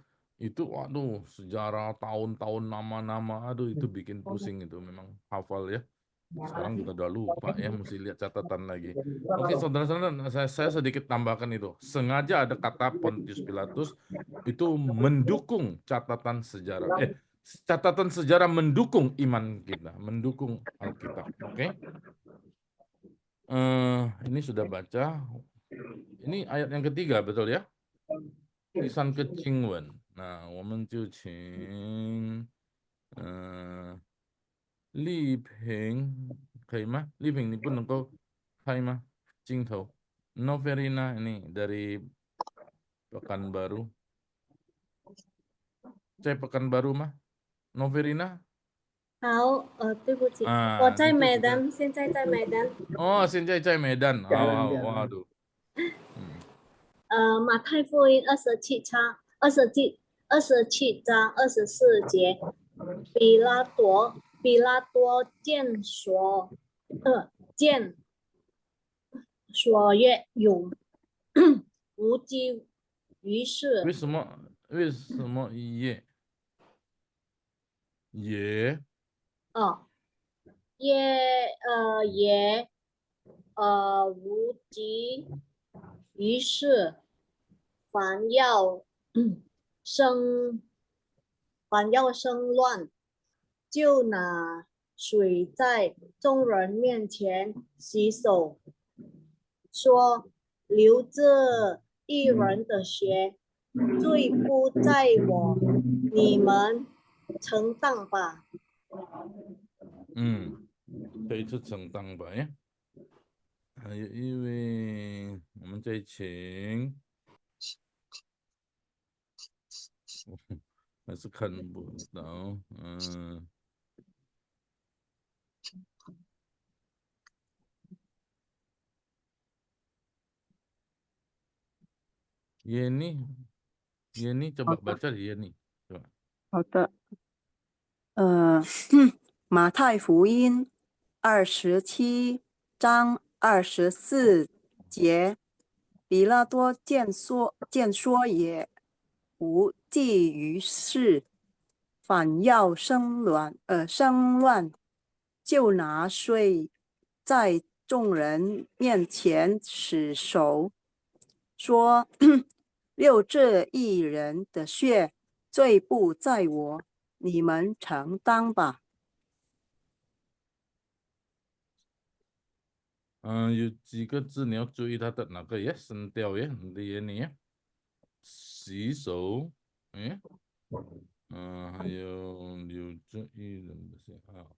S4: waduh sejarah tahun-tahun nama-nama, aduh itu bikin pusing itu memang hafal ya. Sekarang juga udah lupa ya, mesti lihat catatan lagi. Oke, saudara-saudara, saya sedikit tambahkan itu. Sengaja ada kata Pontius Pilatus itu mendukung catatan sejarah. Catatan sejarah mendukung iman kita, mendukung Alkitab. Oke. Ini sudah baca. Ini ayat yang ketiga, betul ya? 第三个经文，那我们就请丽萍可以吗？丽萍，你不能够开吗？镜头。Noverina ini dari Pekanbaru. Saya Pekanbaru mah. Noverina?
S14: 好，对不起，我
S4: Ah,
S14: 在
S4: itu
S14: 美
S4: sudah.
S14: 丹，现在在美丹。
S4: Oh, 现在在Medan. Waduh.
S14: 马太福音27章24节，比拉多见所愿有无济于事。
S4: 为什么也
S14: 无济于事，凡要生乱，就拿水在众人面前洗手，说流这一人的血，罪不在我，你们承担吧。
S4: 这一次承担吧呀。还有一位，我们再请，还是看不到，Yeni coba baca Yeni， coba。
S5: 好的，马太福音27章24节，比拉多见说也无济于事，反要生乱，就拿水在众人面前洗手，说流这一人的血，罪不在我，你们承担吧。
S4: 有几个字你要注意它的哪个呀？声调呀，你呀，洗手，还有流这一人的血啊。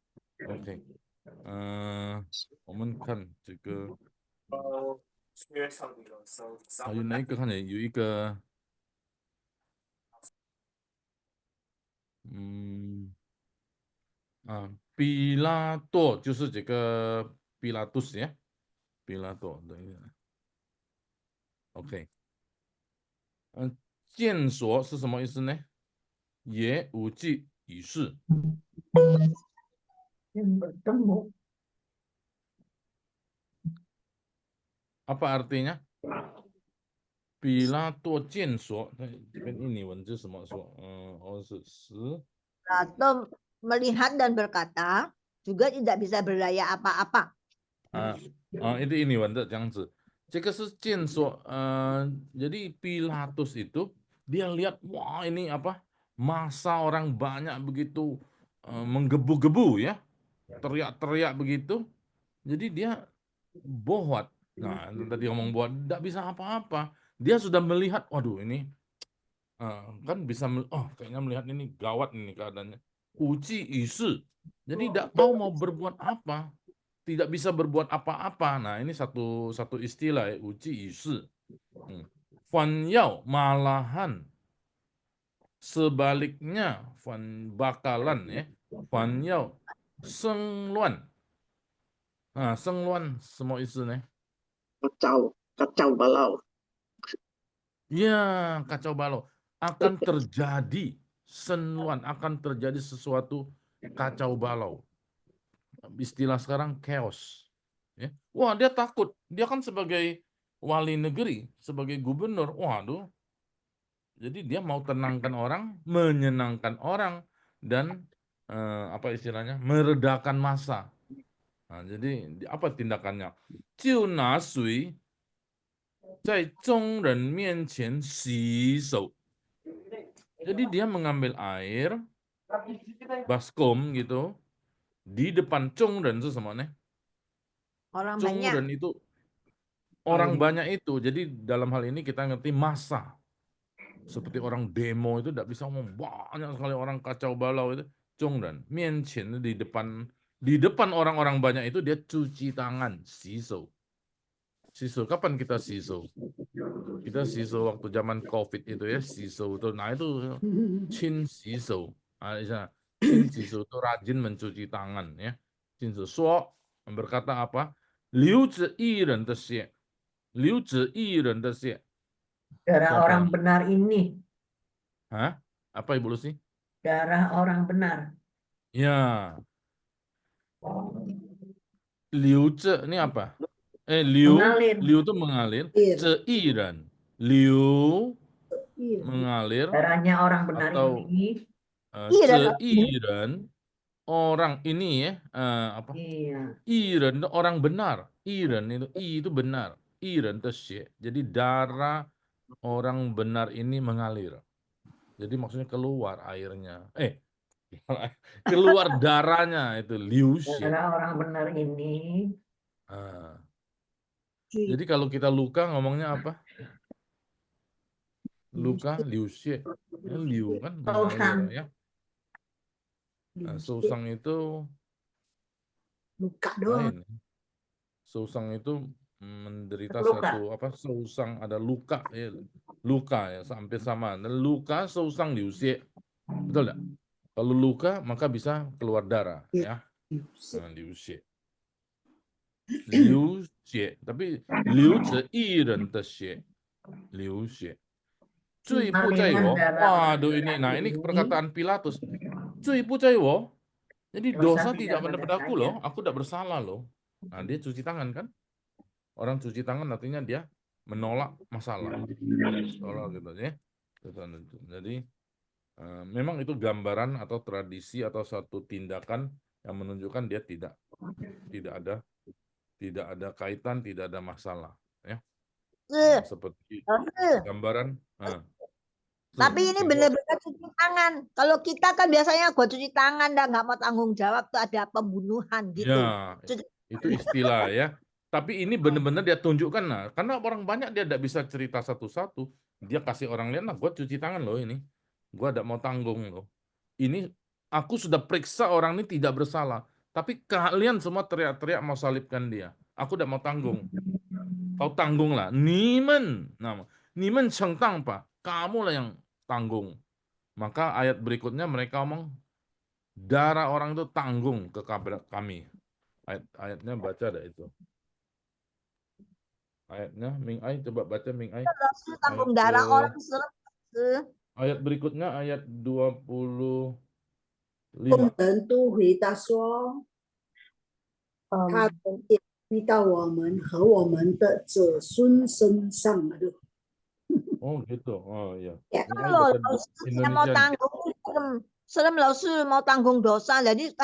S4: OK，我们看这个，还有哪一个？看见有一个，比拉多就是这个比拉多斯呀，比拉多等一下 ，OK，见所是什么意思呢？也无济于事。Apa artinya? Pilato 见所，这边印尼文是什么说？是
S6: Pilato melihat dan berkata, juga tidak bisa berdaya apa-apa.
S4: itu ini Wanda 这样子，这个是见所，jadi Pilatus itu dia lihat wah ini apa masa orang banyak begitu menggebu-gebu ya, teriak-teriak begitu, jadi dia bohwat. Nah tadi ngomong bohwat tidak bisa apa-apa, dia sudah melihat, waduh ini kan bisa, kayaknya melihat ini gawat ini keadaannya. Uji isu, jadi tidak tahu mau berbuat apa. Tidak bisa berbuat apa-apa. Nah, ini satu istilah ya, uji isu. Fan yao malahan sebaliknya, fan bakalan ya. Fan yao seng luan. Nah, seng luan semua isu nih. Kacau balau. Ya, kacau balau. Akan terjadi senluan, akan terjadi sesuatu kacau balau. istilah sekarang chaos. Ya. Wah, dia takut. Dia kan sebagai wali negeri, sebagai gubernur. Waduh. Jadi dia mau tenangkan orang, menyenangkan orang, dan apa istilahnya, meredakan massa. Nah, jadi apa tindakannya? 就拿水在众人面前洗手. Jadi dia mengambil air, baskom gitu, di depan Chongren itu semuanya.
S6: Orang banyak.
S4: Chongren itu orang banyak itu. Jadi dalam hal ini kita ngerti massa. Seperti orang demo itu tidak bisa ngomong, banyak sekali orang kacau balau itu. Chongren, mianqian di depan orang-orang banyak itu dia cuci tangan, siso. Siso, kapan kita siso? Kita siso waktu zaman COVID itu ya, siso itu. Nah itu chin siso. Chin siso itu rajin mencuci tangan ya. Chin siso berkata apa? Liu zi yi ren de xie. Liu zi yi ren de xie.
S12: Darah orang benar ini.
S4: Hah? Apa Ibu Lucy?
S12: Darah orang benar.
S4: Ya. Liu zi ini apa? Liu
S12: Mengalir.
S4: itu mengalir. Zi yi ren. Liu mengalir
S12: Darahnya orang benar
S4: atau
S12: ini.
S4: Iren orang ini ya apa?
S12: Iya.
S4: Iren itu orang benar. Iren itu benar. Iren itu jadi darah orang benar ini mengalir. Jadi maksudnya keluar airnya. Keluar darahnya itu liu xie.
S12: Darah orang benar ini.
S4: Jadi kalau kita luka ngomongnya apa? Luka liu xie. Liu kan mengalir ya. Nah, susang itu
S8: luka doang.
S4: Susang itu menderita
S12: Luka.
S4: satu apa? Susang ada luka ya. Luka ya sampai sama. Dan luka susang liu xie. Betul enggak? Kalau luka maka bisa keluar darah ya. Nah, liu xie. Liu xie, tapi liu zi yi ren de xie. Liu xie. Zui bu zai wo. Waduh ini. Nah, ini perkataan Pilatus. Zui bu zai wo. Jadi dosa tidak pada aku loh, aku tidak bersalah loh. Nah, dia cuci tangan kan? Orang cuci tangan artinya dia menolak masalah. Tolak gitu ya. Jadi memang itu gambaran atau tradisi atau satu tindakan yang menunjukkan dia tidak ada kaitan, tidak ada masalah ya. Nah, seperti gambaran.
S6: Tapi ini benar-benar cuci tangan. Kalau kita kan biasanya gua cuci tangan dan nggak mau tanggung jawab tuh ada pembunuhan gitu.
S4: Ya, itu istilah ya. Tapi ini benar-benar dia tunjukkan, nah, karena orang banyak dia tidak bisa cerita satu-satu. Dia kasih orang lihat, nah, gue cuci tangan loh ini. Gue tidak mau tanggung loh. Ini aku sudah periksa orang ini tidak bersalah. Tapi kalian semua teriak-teriak mau salibkan dia. Aku tidak mau tanggung. Kau tanggung lah. Nimen. Nah, nimen cengtang pak. Kamu lah yang tanggung. Maka ayat berikutnya mereka ngomong, darah orang itu tanggung ke kami. Ayatnya baca ada itu. Ayatnya Ming Ai, coba baca Ming Ai.
S6: Tanggung darah orang.
S4: Ayat berikutnya ayat 25.
S8: 众人都回答说，他的眼归到我们和我们的子孙身上了。
S4: Oh gitu, oh iya.
S6: Kalau saya mau tanggung, serem lalu mau tanggung dosa, jadi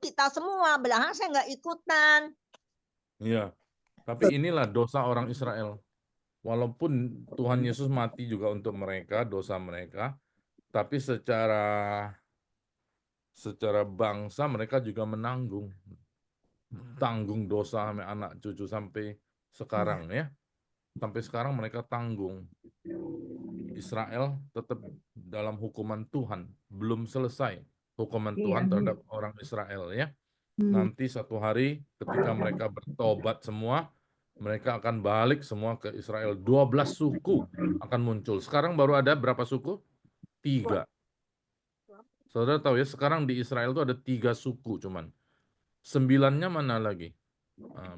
S6: kita semua belakang saya nggak ikutan.
S4: Iya, tapi inilah dosa orang Israel. Walaupun Tuhan Yesus mati juga untuk mereka, dosa mereka, tapi secara bangsa mereka juga tanggung dosa sampai anak cucu sampai sekarang ya. Sampai sekarang mereka tanggung. Israel tetap dalam hukuman Tuhan, belum selesai hukuman Tuhan terhadap orang Israel ya. Nanti satu hari ketika mereka bertobat semua, mereka akan balik semua ke Israel. 12 suku akan muncul. Sekarang baru ada berapa suku? 3. Saudara tahu ya, sekarang di Israel itu ada 3 suku cuman. 9-nya mana lagi?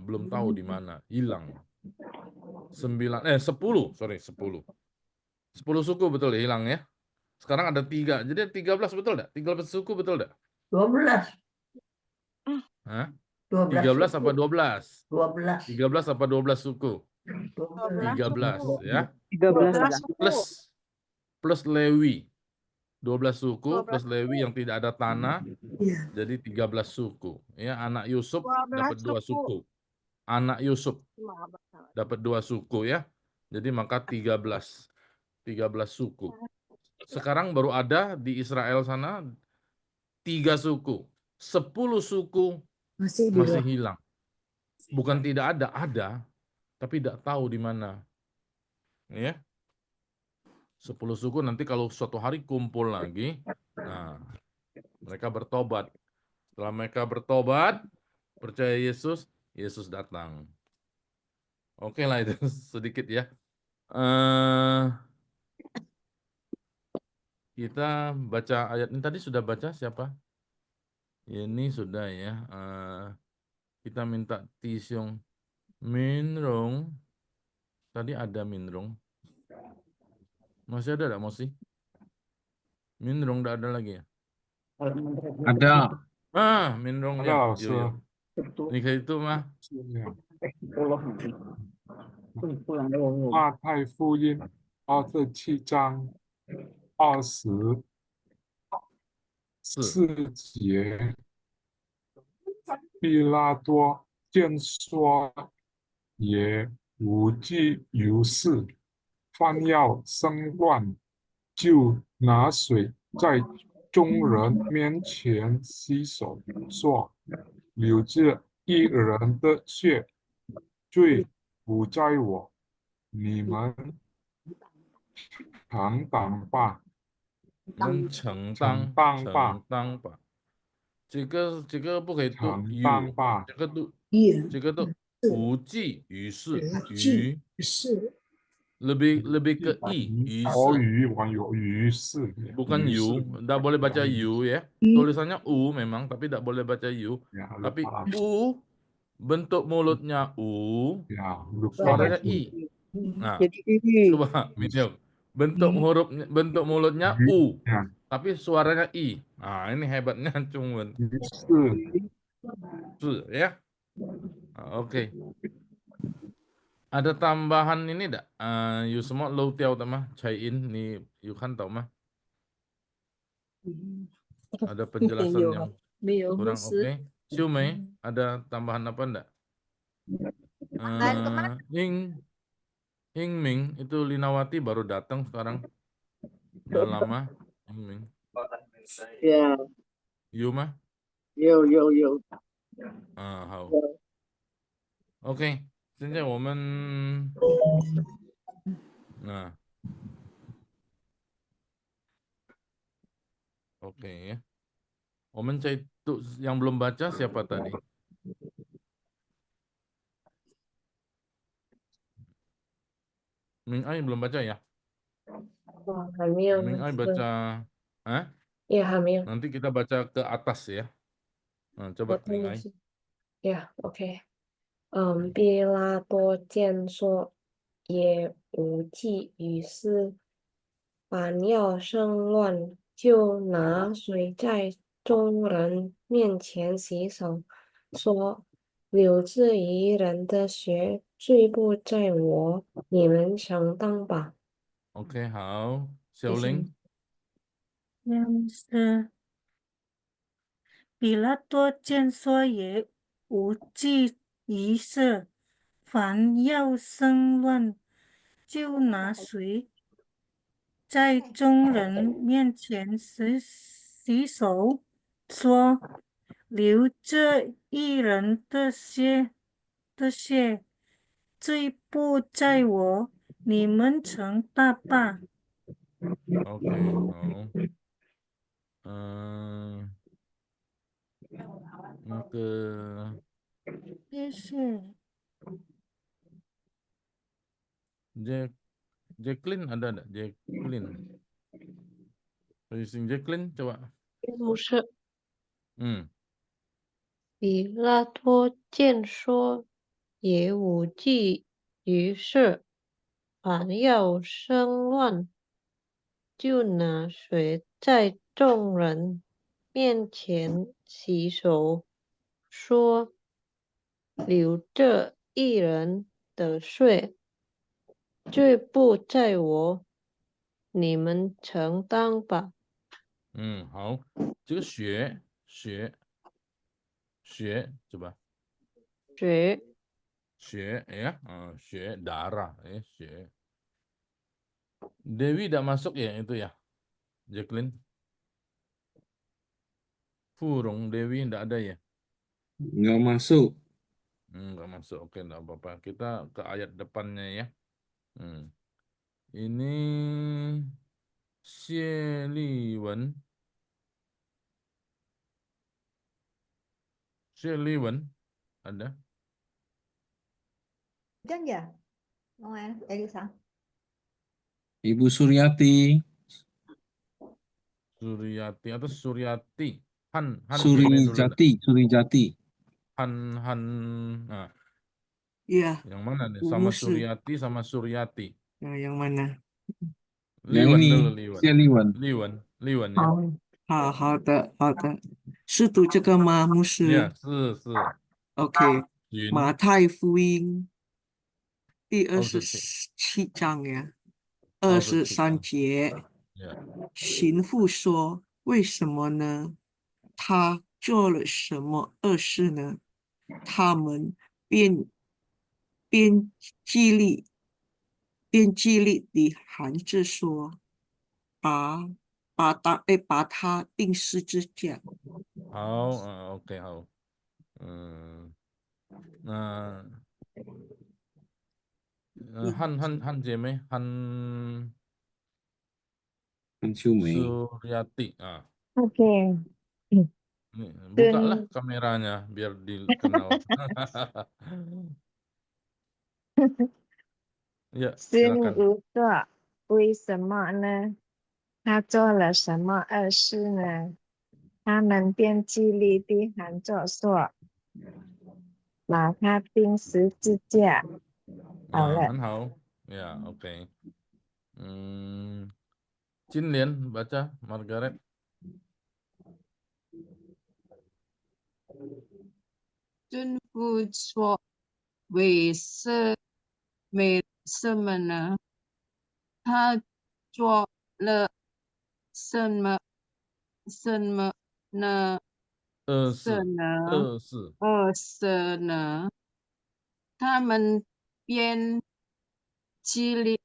S4: Belum tahu di mana, hilang. 10 suku betul ya hilang ya. Sekarang ada 3. Jadi 13 betul enggak? 13 suku betul enggak?
S12: 12.
S4: Hah?
S12: 12
S4: 13 apa 12?
S12: 12.
S4: 13 apa 12 suku? 13 ya.
S7: 12
S4: Plus Lewi. 12 suku plus Lewi yang tidak ada tanah. Jadi 13 suku. Ya, anak Yusuf
S7: 12
S4: dapat 2 suku. Anak Yusuf dapat 2 suku ya. Jadi maka 13 suku. Sekarang baru ada di Israel sana 3 suku. 10 suku masih hilang. Bukan tidak ada, tapi tidak tahu di mana. Ya. 10 suku nanti kalau suatu hari kumpul lagi, nah mereka bertobat. Setelah mereka bertobat, percaya Yesus, Yesus datang. Oke lah itu sedikit ya. Kita baca ayat ini tadi sudah baca siapa? Ini sudah ya. Kita minta Tisyong Minrong. Tadi ada Minrong. Masih ada enggak Mosi? Minrong enggak ada lagi ya?
S2: Ada.
S4: Minrong
S15: Ada,
S4: ya.
S15: Laosi.
S4: Ini kayak itu mah.
S15: 马太福音27章24节，比拉多见说也无济于事，反要生乱，就拿水在众人面前洗手，说：“流着一人的血，罪不在我，你们承担吧。”
S4: 承担吧。这个不可以读
S15: 承担吧。
S4: 这个读无济于事，于lebih ke i,
S15: bukan yu是
S4: bukan yu, tidak boleh baca yu ya. Tulisannya u memang, tapi tidak boleh baca yu. Tapi u bentuk mulutnya u, suaranya i. Nah, coba Minyo, bentuk mulutnya u, tapi suaranya i. Nah, ini hebatnya cuman. Ya. Oke. Ada tambahan ini enggak? You semua lo tiao mah Chai-in ni you kan tahu mah. Ada penjelasan yang kurang oke. Xiu Mei, ada tambahan apa enggak? Hing Ming itu Linawati baru datang sekarang. Udah lama. Hing Ming.
S16: Ya.
S4: You mah?
S16: Yo.
S4: Hao. Oke. 现在我们oke ya. 我们itu yang belum baca siapa tadi? Ming Ai belum baca ya? Ming Ai baca,
S17: Ya, Hamil.
S4: Nanti kita baca ke atas ya. Nah, coba Ming Ai.
S17: Ya, oke. 毕拉多见说也无济于事，反要生乱，就拿水在众人面前洗手，说：“流至于人的血，罪不在我，你们承担吧。”
S4: Oke, 好，小林。
S1: yang是比拉多见说也无济于事，凡要生乱，就拿水在众人面前洗手，说：“流这一人的血，罪不在我，你们承担吧。”
S4: Oke, 好。
S1: 谢谢。
S4: Jacqueline ada enggak? Jacqueline. Sing Jacqueline coba.
S17: 不是。比拉多见说也无济于事，反要生乱，就拿水在众人面前洗手，说：“
S18: 流这一人的税，罪不在我，你们承担吧。
S4: 好，这个血coba 血ya,血 darah ya,血. Dewi tidak masuk ya itu ya, Jacqueline? Furung Dewi tidak ada ya?
S2: Nggak masuk.
S4: Nggak masuk, oke enggak apa-apa. Kita ke ayat depannya ya. Ini Xie Li Wen ada?
S6: Dan ya, Noel, Elisa.
S2: Ibu Suryati.
S4: Suryati atau Suryati? Han
S2: Surijati.
S4: Han, nah.
S19: Iya.
S4: Yang mana nih? Sama Suryati sama Suryati.
S19: Nah, yang mana?
S4: Liwen dulu, Liwen ya.
S19: 好的，是读这个吗，牧师？
S4: Ya, 是。
S19: OK，马太福音第27章呀，23节，刑妇说：“为什么呢？他做了什么恶事呢？”他们便激励地喊着说：“把他钉十字架。”
S4: 好，OK， 好。那Han姐妹，Han
S2: 秋梅
S4: Suryati.
S18: Oke.
S4: Buka lah kameranya biar dikenal. Ya,
S18: 师
S4: silakan.
S18: 傅说：“为什么呢？他做了什么恶事呢？”他们便激励地喊着说：“把他钉十字架。”好了。
S4: 很好。Ya, oke. Cinlian baca, Margaret.
S7: 尊父说：“为什么呢？他做了什么呢？
S4: 恶事
S7: 呢？他们便激励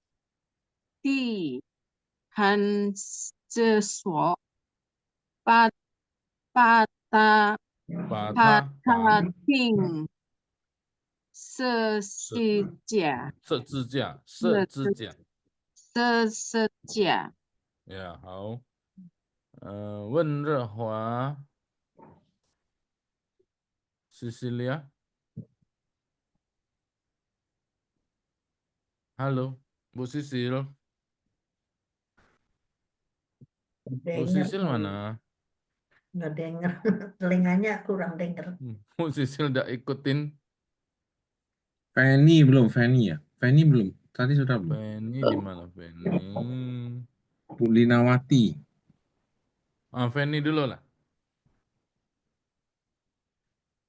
S7: 地喊着说：“把他钉十字架。”
S4: 十字架。 Ya, 好。温热华 Cecilia. Halo, Bu Sisil. Bu Sisil mana?
S12: Nggak denger, telinganya kurang denger.
S4: Bu Sisil udah ikutin.
S2: Fanny belum, Fanny ya? Fanny belum. Tadi sudah belum.
S4: Fanny di mana Fanny?
S2: Bu Linawati.
S4: Fanny dulu lah.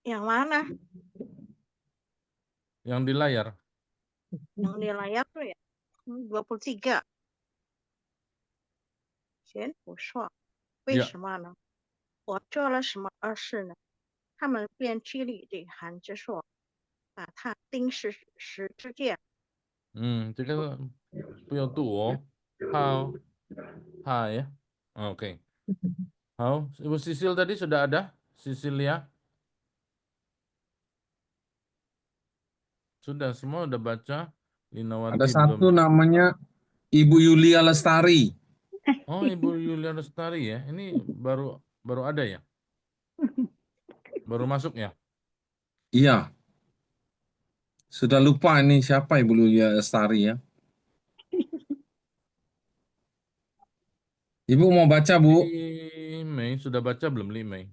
S20: Yang mana?
S4: Yang di layar.
S20: Yang di layar tuh ya? 23. 贤福说：“为什么呢？我做了什么恶事呢？”他们便激励地喊着说：“把他钉十字架。”
S4: 这个不要读哦。好ya. Oke. 好，Ibu Sisil tadi sudah ada? Sisilia? Sudah, semua udah baca. Linawati
S2: Ada satu
S4: belum.
S2: namanya Ibu Yulia Lestari.
S4: Oh, Ibu Yulia Lestari ya. Ini baru ada ya? Baru masuk ya?
S2: Iya. Sudah lupa ini siapa Ibu Yulia Lestari ya. Ibu mau baca, Bu?
S4: Li Mei sudah baca belum, Li Mei?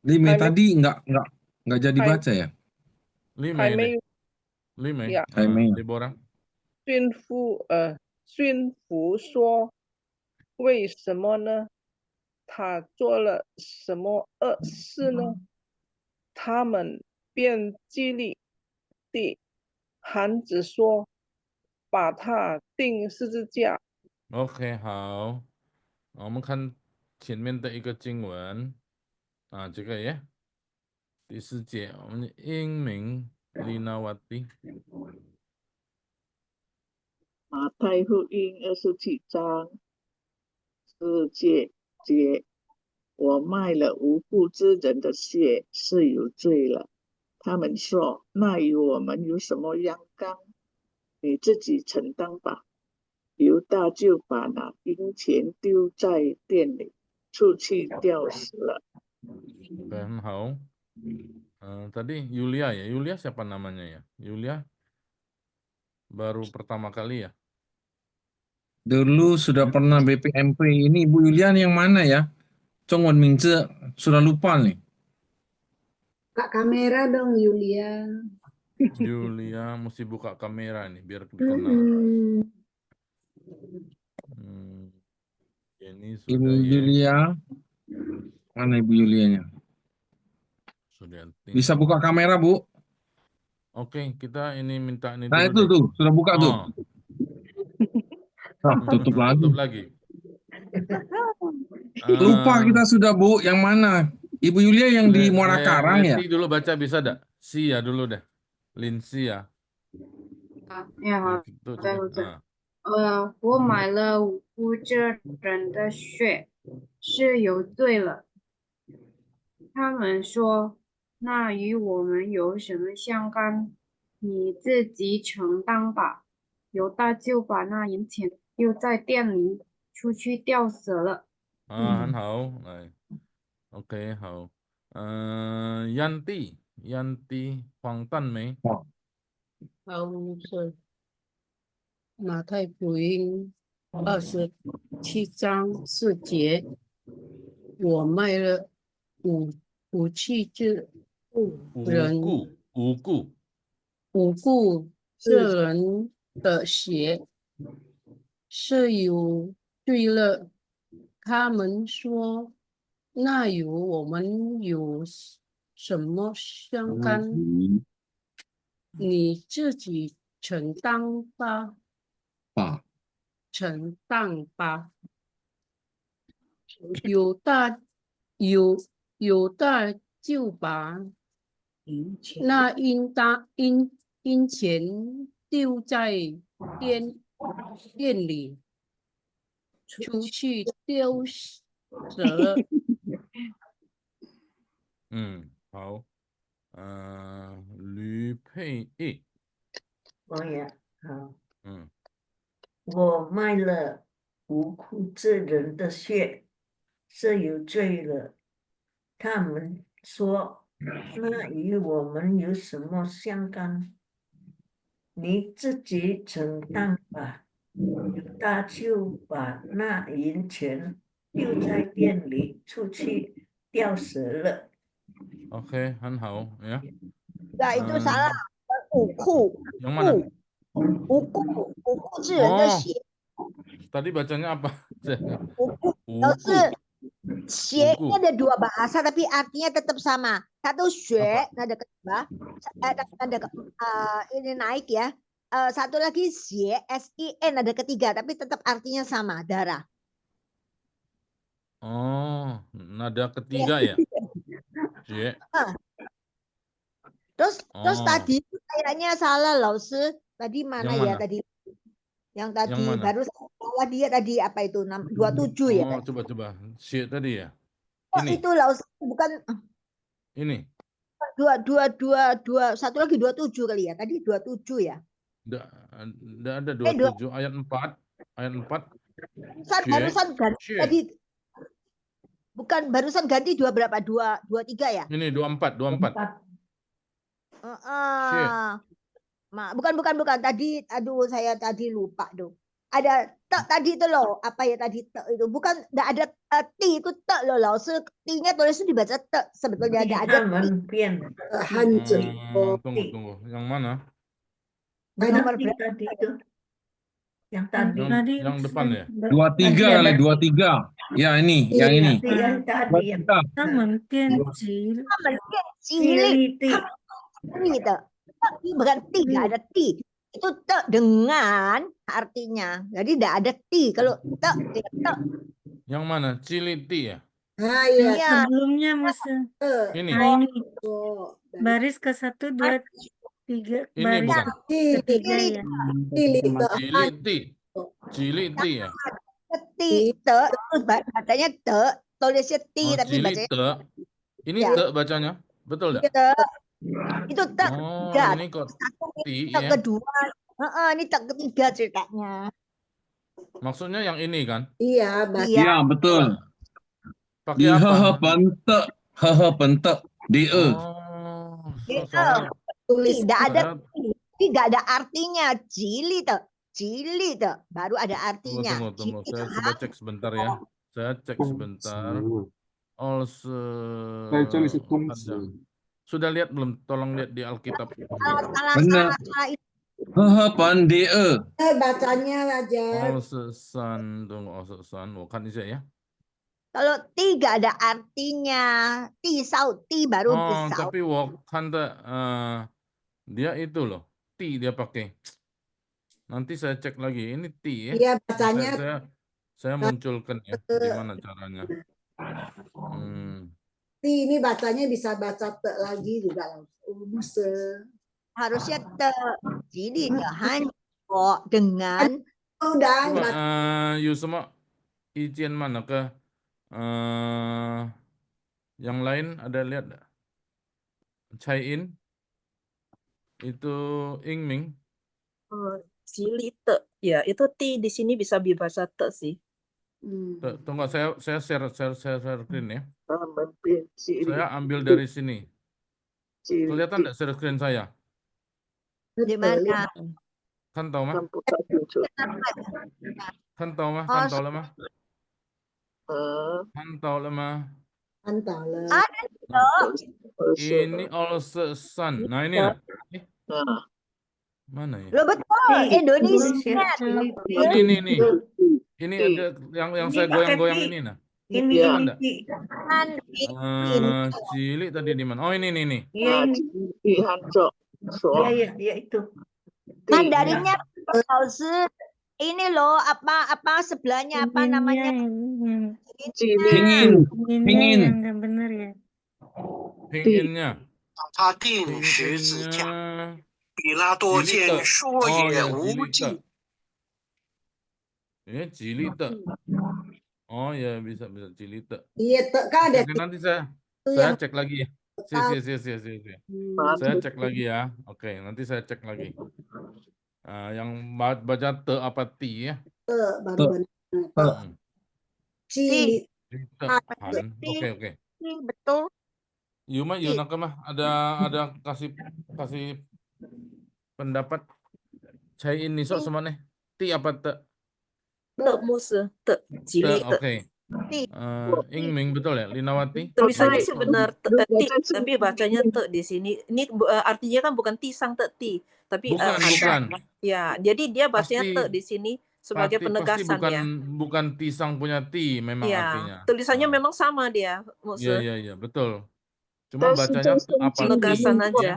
S2: Li Mei tadi nggak jadi baca ya?
S4: Li Mei deh. Li Mei.
S13: Ya.
S4: Deborah.
S13: 驯服说：“为什么呢？他做了什么恶事呢？”他们便激励地喊着说：“把他钉十字架。”
S4: OK， 好，我们看前面的一个经文啊，这个呀，第4节，我们的英明 Linawati。
S21: 马太福音27章4节，我卖了无辜之人的血是有罪了。他们说，那与我们有什么相干？你自己承担吧。犹大就把那银钱丢在店里，出去吊死了。
S4: 很好。Tadi Yulia ya, Yulia siapa namanya ya? Yulia baru pertama kali ya?
S2: Dulu sudah pernah BPMP. Ini Ibu Yulian yang mana ya? Chongwon Mingzi sudah lupa nih.
S8: Kak kamera dong Yulia.
S4: Yulia mesti buka kamera nih biar dikenal. Ini
S2: Ibu
S4: sudah ya.
S2: Yulia. Mana Ibu Yulianya?
S4: Sudah
S2: Bisa buka kamera, Bu?
S4: Oke, kita ini minta ini
S2: Nah,
S4: dulu
S2: itu tuh, sudah buka tuh. Tutup lagi.
S4: Tutup lagi.
S2: Lupa kita sudah, Bu. Yang mana? Ibu Yulia yang di Muara Karang ya?
S4: Leti dulu baca bisa dah? Sia dulu deh. Linsi ya.
S22: 好的，我买了无辜之人的血，是有罪了。他们说，那与我们有什么相干？你自己承担吧。犹大就把那银钱丢在店里，出去吊死了。
S4: 很好，来 ，OK， 好。Yanti 黄淡梅。
S23: 好，是马太福音27章4节，我卖了无器之人无辜之人的血是有罪了。他们说，那与我们有什么相干？你自己承担吧。承担吧。犹大就把那银钱丢在店里，出去吊死了。
S4: 好。吕佩义。
S12: 我也好。我卖了无辜之人的血，是有罪了。他们说，那与我们有什么相干？你自己承担吧。犹大就把那银钱丢在店里，出去吊死了。
S4: Oke, 很好ya.
S6: Nah, itu salah.
S4: Yang mana?
S6: 无辜之人的血。
S4: Tadi bacanya apa?
S6: 都是血 ini ada dua bahasa tapi artinya tetap sama. Satu血nada kedua, ini naik ya. Satu lagi血SIN nada ketiga tapi tetap artinya sama, darah.
S4: Oh, nada ketiga ya?
S6: Terus tadi kayaknya salah Laus. Tadi mana ya tadi? Yang tadi baru bawah dia tadi apa itu 27 ya?
S4: Oh, coba. Shit tadi ya?
S6: Oh, ini. Itu Laus bukan
S4: ini.
S6: 2 satu lagi 27 kali ya. Tadi 27 ya?
S4: Enggak ada 27 ayat 4.
S6: Barusan ganti tadi. Bukan barusan ganti 2 berapa? 23 ya?
S4: Ini 24.
S6: Bukan. Tadi, aduh saya tadi lupa tuh. Ada tek tadi itu loh. Apa ya tadi tek itu? Bukan, enggak ada ti itu tek loh. Ti-nya tulisnya dibaca tek. Sebetulnya ada
S4: Tunggu. Yang mana?
S12: Nomor berapa tadi itu? Yang tadi.
S4: Yang depan ya?
S2: 23 kali, 23. Ya ini, yang ini.
S12: Yang tadi yang
S1: 他们变急了，
S6: 他们变激励，的，bukan ti, nggak ada ti. Itu te dengan artinya. Jadi tidak ada ti. Kalau te, te.
S4: Yang mana? Ciliti ya?
S8: Ah iya.
S6: Iya.
S1: Sebelumnya Musa.
S4: Ini.
S1: Nah ini baris ke 1, 2, 3,
S4: Ini
S1: baris
S4: bukan?
S1: ketiga ya.
S4: Ciliti ya?
S6: Ti, te, terus bacanya te, tulisnya ti,
S4: Oh,
S6: tapi bacanya
S4: Cilite. Ini
S6: ya.
S4: te bacanya? Betul enggak?
S6: Te. Itu te
S4: Oh,
S6: ketiga.
S4: ini kok ti
S6: Te
S4: ya?
S6: kedua. Ini te ketiga ceritanya.
S4: Maksudnya yang ini kan?
S8: Iya,
S2: Iya, betul.
S4: Pakai
S2: Di
S4: apa?
S2: hehe pente, di
S6: Tidak ada tidak ada artinya. Jili te, baru ada artinya.
S4: Tunggu. Saya coba cek sebentar ya. Saya cek sebentar. Sudah lihat belum? Tolong lihat di Alkitab.
S2: Benar. Hehe pande.
S8: Bacanya aja.
S4: Olsesan, tunggu olsesan. Bukan bisa ya?
S6: Kalau ti gak ada artinya. Ti sau, ti baru
S4: Oh,
S6: sau.
S4: tapi dia itu loh. Ti dia pakai. Nanti saya cek lagi. Ini ti ya.
S8: Iya, bacanya.
S4: Saya munculkan ya. Gimana caranya?
S8: Ti ini bacanya bisa baca te lagi juga.
S6: Harusnya te. Jadi kok dengan.
S8: Udah.
S4: Yusma, izin mana ke? Yang lain ada lihat nggak? Chai-in itu Ingming.
S3: Cilite, ya itu ti di sini bisa dibaca te sih.
S4: Tunggu, saya share screen ya. Saya ambil dari sini. Kelihatan nggak share screen saya?
S6: Di mana?
S4: Kan tahu mah? Kan tahu mah?
S6: Ada
S4: Ini olsesan. Nah ini nah. Mana ya?
S6: Lo betul, Indonesia.
S4: Ini. Ini ada yang saya goyang-goyang ini nah.
S12: Ini.
S4: Cilik tadi di mana? Oh ini.
S12: Iya itu.
S6: Mandarinnya ini loh apa sebelahnya apa namanya?
S2: Pingin.
S1: Yang benar ya.
S4: Pinginnya.
S10: 他定时自驾，比拉多见说也无忌。
S4: Ya, Cilite. Oh ya bisa Cilite.
S8: Iya, kan ada.
S4: Oke, nanti saya cek lagi ya. Saya cek lagi ya. Oke, nanti saya cek lagi. Yang baca te apa ti ya?
S8: Baru
S4: Oke.
S6: Betul.
S4: Yuma mah ada kasih pendapat. Saya ini sok semane. Ti apa te?
S3: Te Musa, te Cili.
S4: Oke. Ingming betul ya, Linawati?
S3: Tulisannya sih benar ti, tapi bacanya te di sini. Ini artinya kan bukan tisang te ti, tapi
S4: bukan.
S3: Ya, jadi dia bacanya te di sini sebagai penegasan
S4: pasti
S3: ya.
S4: Bukan tisang punya ti memang artinya.
S3: Tulisannya memang sama dia, Musa.
S4: Iya, betul. Cuma bacanya apa?
S3: Penegasan aja.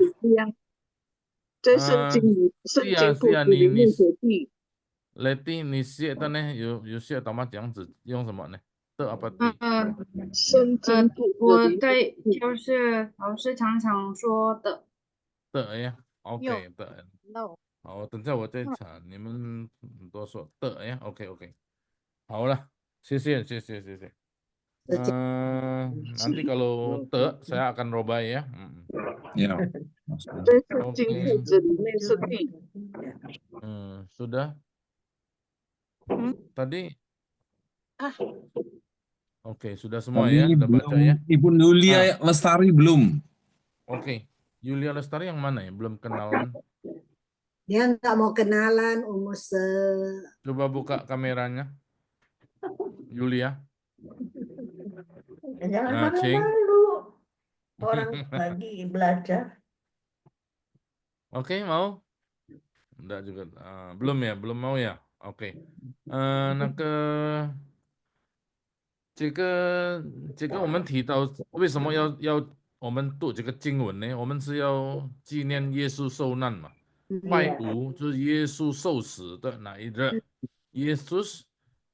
S4: Leti nisi itu nih, yusi atau mat yang用什么呢？的apa ti？
S22: 我对，就是老师常常说的。
S4: 的呀 ，OK 的。好，等下我再查，你们多说的呀 ，OK。好了，谢谢。Nanti kalau te saya akan robah ya.
S2: Ya.
S4: Sudah. Tadi. Oke, sudah semua ya, sudah baca ya.
S2: Ibu Yulia Lestari belum.
S4: Oke, Yulia Lestari yang mana ya? Belum kenalan.
S8: Dia nggak mau kenalan,
S4: Coba buka kameranya, Yulia.
S12: Jangan malu-malu. Orang lagi belajar.
S4: Oke, mau? Enggak juga. Belum mau ya? OK，那个我们提到为什么要我们读这个经文呢？我们是要纪念耶稣受难嘛。拜五就是耶稣受死的那一日，Yesus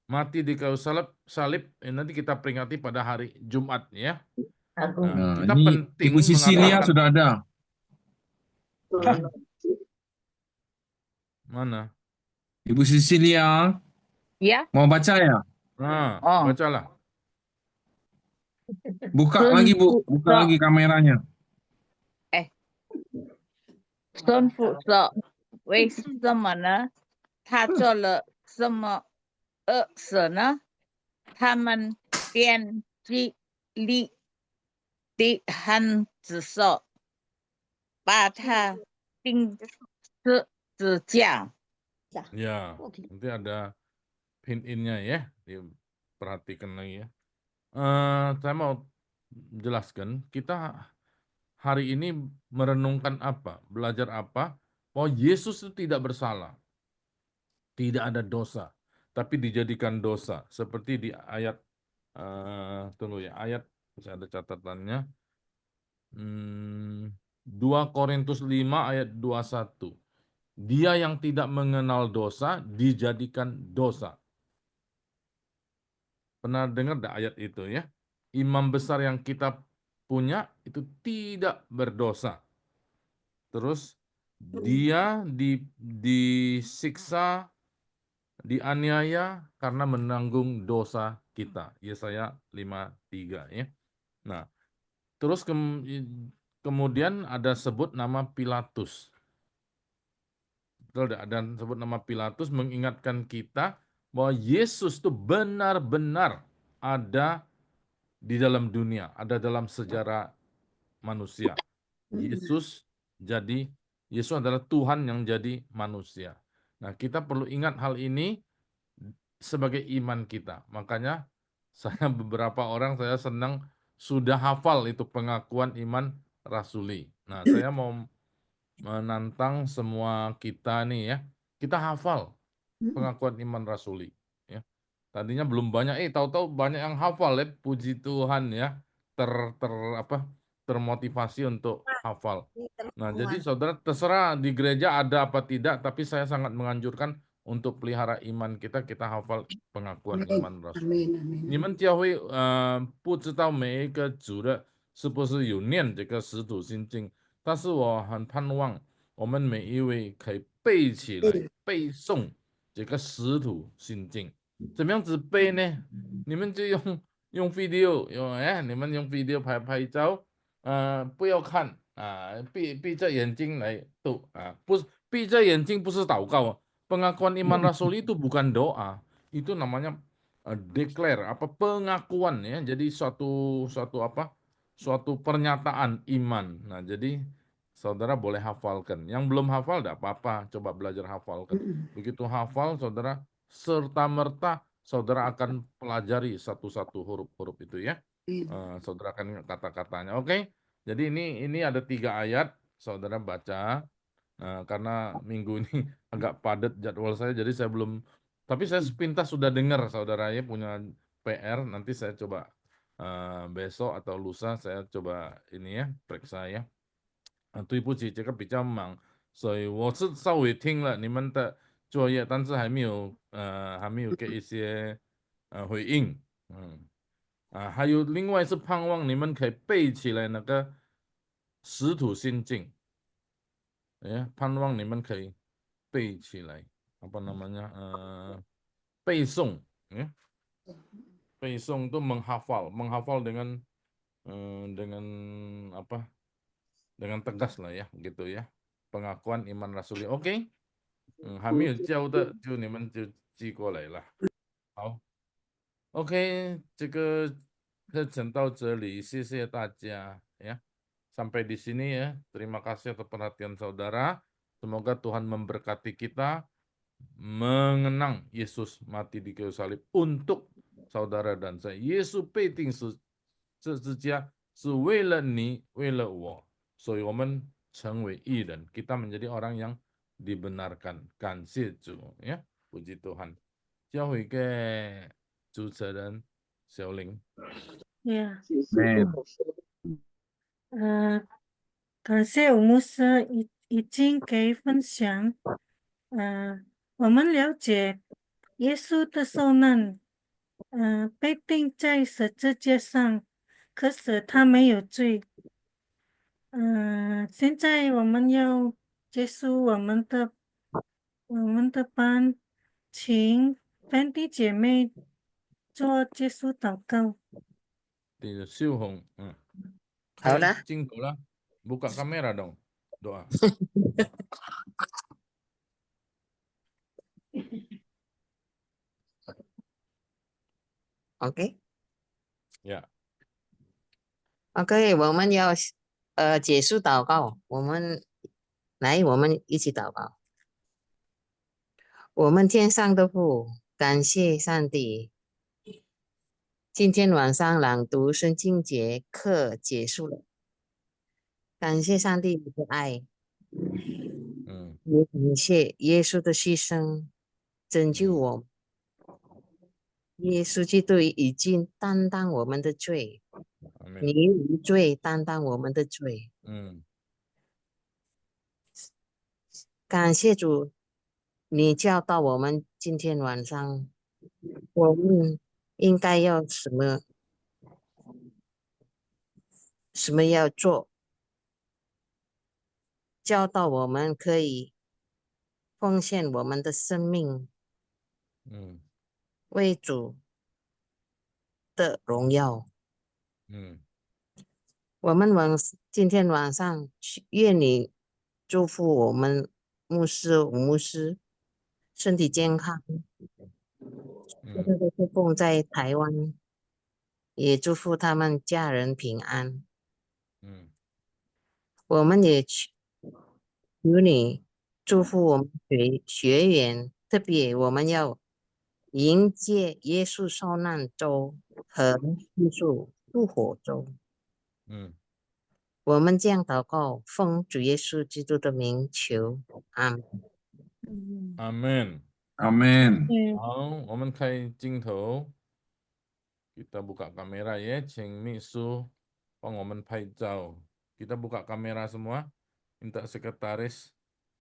S4: mati di kayu salib, nanti kita peringati pada hari Jumat ya. Nah, kita
S2: Ini
S4: penting
S2: Ibu Sisilia
S4: mengatakan
S2: sudah ada.
S4: mana?
S2: Ibu Sisilia
S9: Ya.
S2: mau baca ya?
S4: Nah,
S9: Oh.
S4: bacalah.
S2: Buka lagi Bu, buka lagi kameranya.
S9: 孙父说：“为什么呢？他做了什么恶事呢？”他们便极力地喊着说：“把他钉十字架。”
S4: Ya, nanti ada pin in-nya ya, diperhatikan lagi ya. Saya mau jelaskan, kita hari ini merenungkan apa, belajar apa, bahwa Yesus itu tidak bersalah, tidak ada dosa, tapi dijadikan dosa. Seperti di ayat, tunggu ya, ayat, saya ada catatannya, 2 Korintus 5 ayat 21. Dia yang tidak mengenal dosa dijadikan dosa. Pernah dengar enggak ayat itu ya? Imam besar yang kita punya itu tidak berdosa. Terus dia disiksa, dianiaya karena menanggung dosa kita. Yesaya 5:3 ya. Nah, terus kemudian ada sebut nama Pilatus. Betul, dan sebut nama Pilatus mengingatkan kita bahwa Yesus itu benar-benar ada di dalam dunia, ada dalam sejarah manusia. Yesus adalah Tuhan yang jadi manusia. Nah, kita perlu ingat hal ini sebagai iman kita. Makanya saya beberapa orang saya senang sudah hafal itu pengakuan iman rasuli. Nah, saya mau menantang semua kita nih ya, kita hafal pengakuan iman rasuli ya. Tadinya belum banyak, tahu-tahu banyak yang hafal ya, puji Tuhan ya, termotivasi untuk hafal. Nah, jadi saudara terserah di gereja ada apa tidak, tapi saya sangat menganjurkan untuk pelihara iman kita hafal pengakuan iman rasuli. 你们教会不知道每一个主日是不是有念这个使徒信经，但是我很盼望我们每一位可以背起来背诵这个使徒信经。怎么样子背呢？你们就用 video， 你们用 video 拍照，不要看啊，闭着眼睛来读啊，不是闭着眼睛不是祷告。Pengakuan iman rasuli itu bukan doa, itu namanya declare pengakuan ya. Jadi suatu pernyataan iman. Nah, jadi saudara boleh hafalkan. Yang belum hafal enggak apa-apa, coba belajar hafalkan. Begitu hafal saudara serta merta saudara akan pelajari satu-satu huruf-huruf itu ya. Saudara akan kata-katanya. Oke. Jadi ini ada 3 ayat saudara baca. Karena minggu ini agak padat jadwal saya, jadi saya belum, tapi saya sepintas sudah dengar saudara ya punya PR, nanti saya coba besok atau lusa saya coba ini ya periksa ya. 对不起，这个比较忙，所以我是稍微听了你们的作业，但是还没有给一些回应，还有另外是盼望你们可以背起来那个使徒信经。盼望你们可以背起来，背诵，背诵itu menghafal dengan dengan tegas lah ya, gitu ya. Pengakuan iman rasuli, OK， 还没有教的就你们就寄过来了。好 ，OK， 这个课程到这里，谢谢大家ya. Sampai di sini ya. Terima kasih atas perhatian saudara. Semoga Tuhan memberkati kita mengenang Yesus mati di kayu salib untuk saudara dan saya. Yesus 被钉十字架是为了你，为了我，所以我们成为义人。Kita menjadi orang yang dibenarkan. 感谢主ya. puji Tuhan. 教会嘅主持人小玲。
S1: Yeah.
S21: 谢谢牧师。
S1: 感谢吴牧师已经给分享。我们了解耶稣的受难，被钉在十字架上，可是他没有罪。现在我们要结束我们的班，请本地姐妹做结束祷告。
S4: 秀红，
S5: 好的。
S4: 开镜头啦，buka kamera dong, doa.
S5: OK。Yeah. OK，我们要结束祷告，我们一起祷告。我们天上的父，感谢上帝，今天晚上朗读圣经节课结束了，感谢上帝的爱，也感谢耶稣的牺牲拯救我们。耶稣基督已经担当我们的罪，你无罪担当我们的罪。感谢主，你教导我们今天晚上我们应该要什么要做，教导我们可以奉献我们的生命，为主的荣耀。我们今天晚上愿你祝福我们牧师、吴牧师身体健康，这个是奉在台湾，也祝福他们家人平安。我们也求你祝福我们学员，特别我们要迎接耶稣受难周和耶稣复活周。我们这样祷告，奉主耶稣基督的名求，阿门。
S4: Amin.
S2: Amin.
S4: 好，我们开镜头， kita buka kamera ya, Cheng Misu, 帮我们拍照。 Kita buka kamera semua, minta sekretaris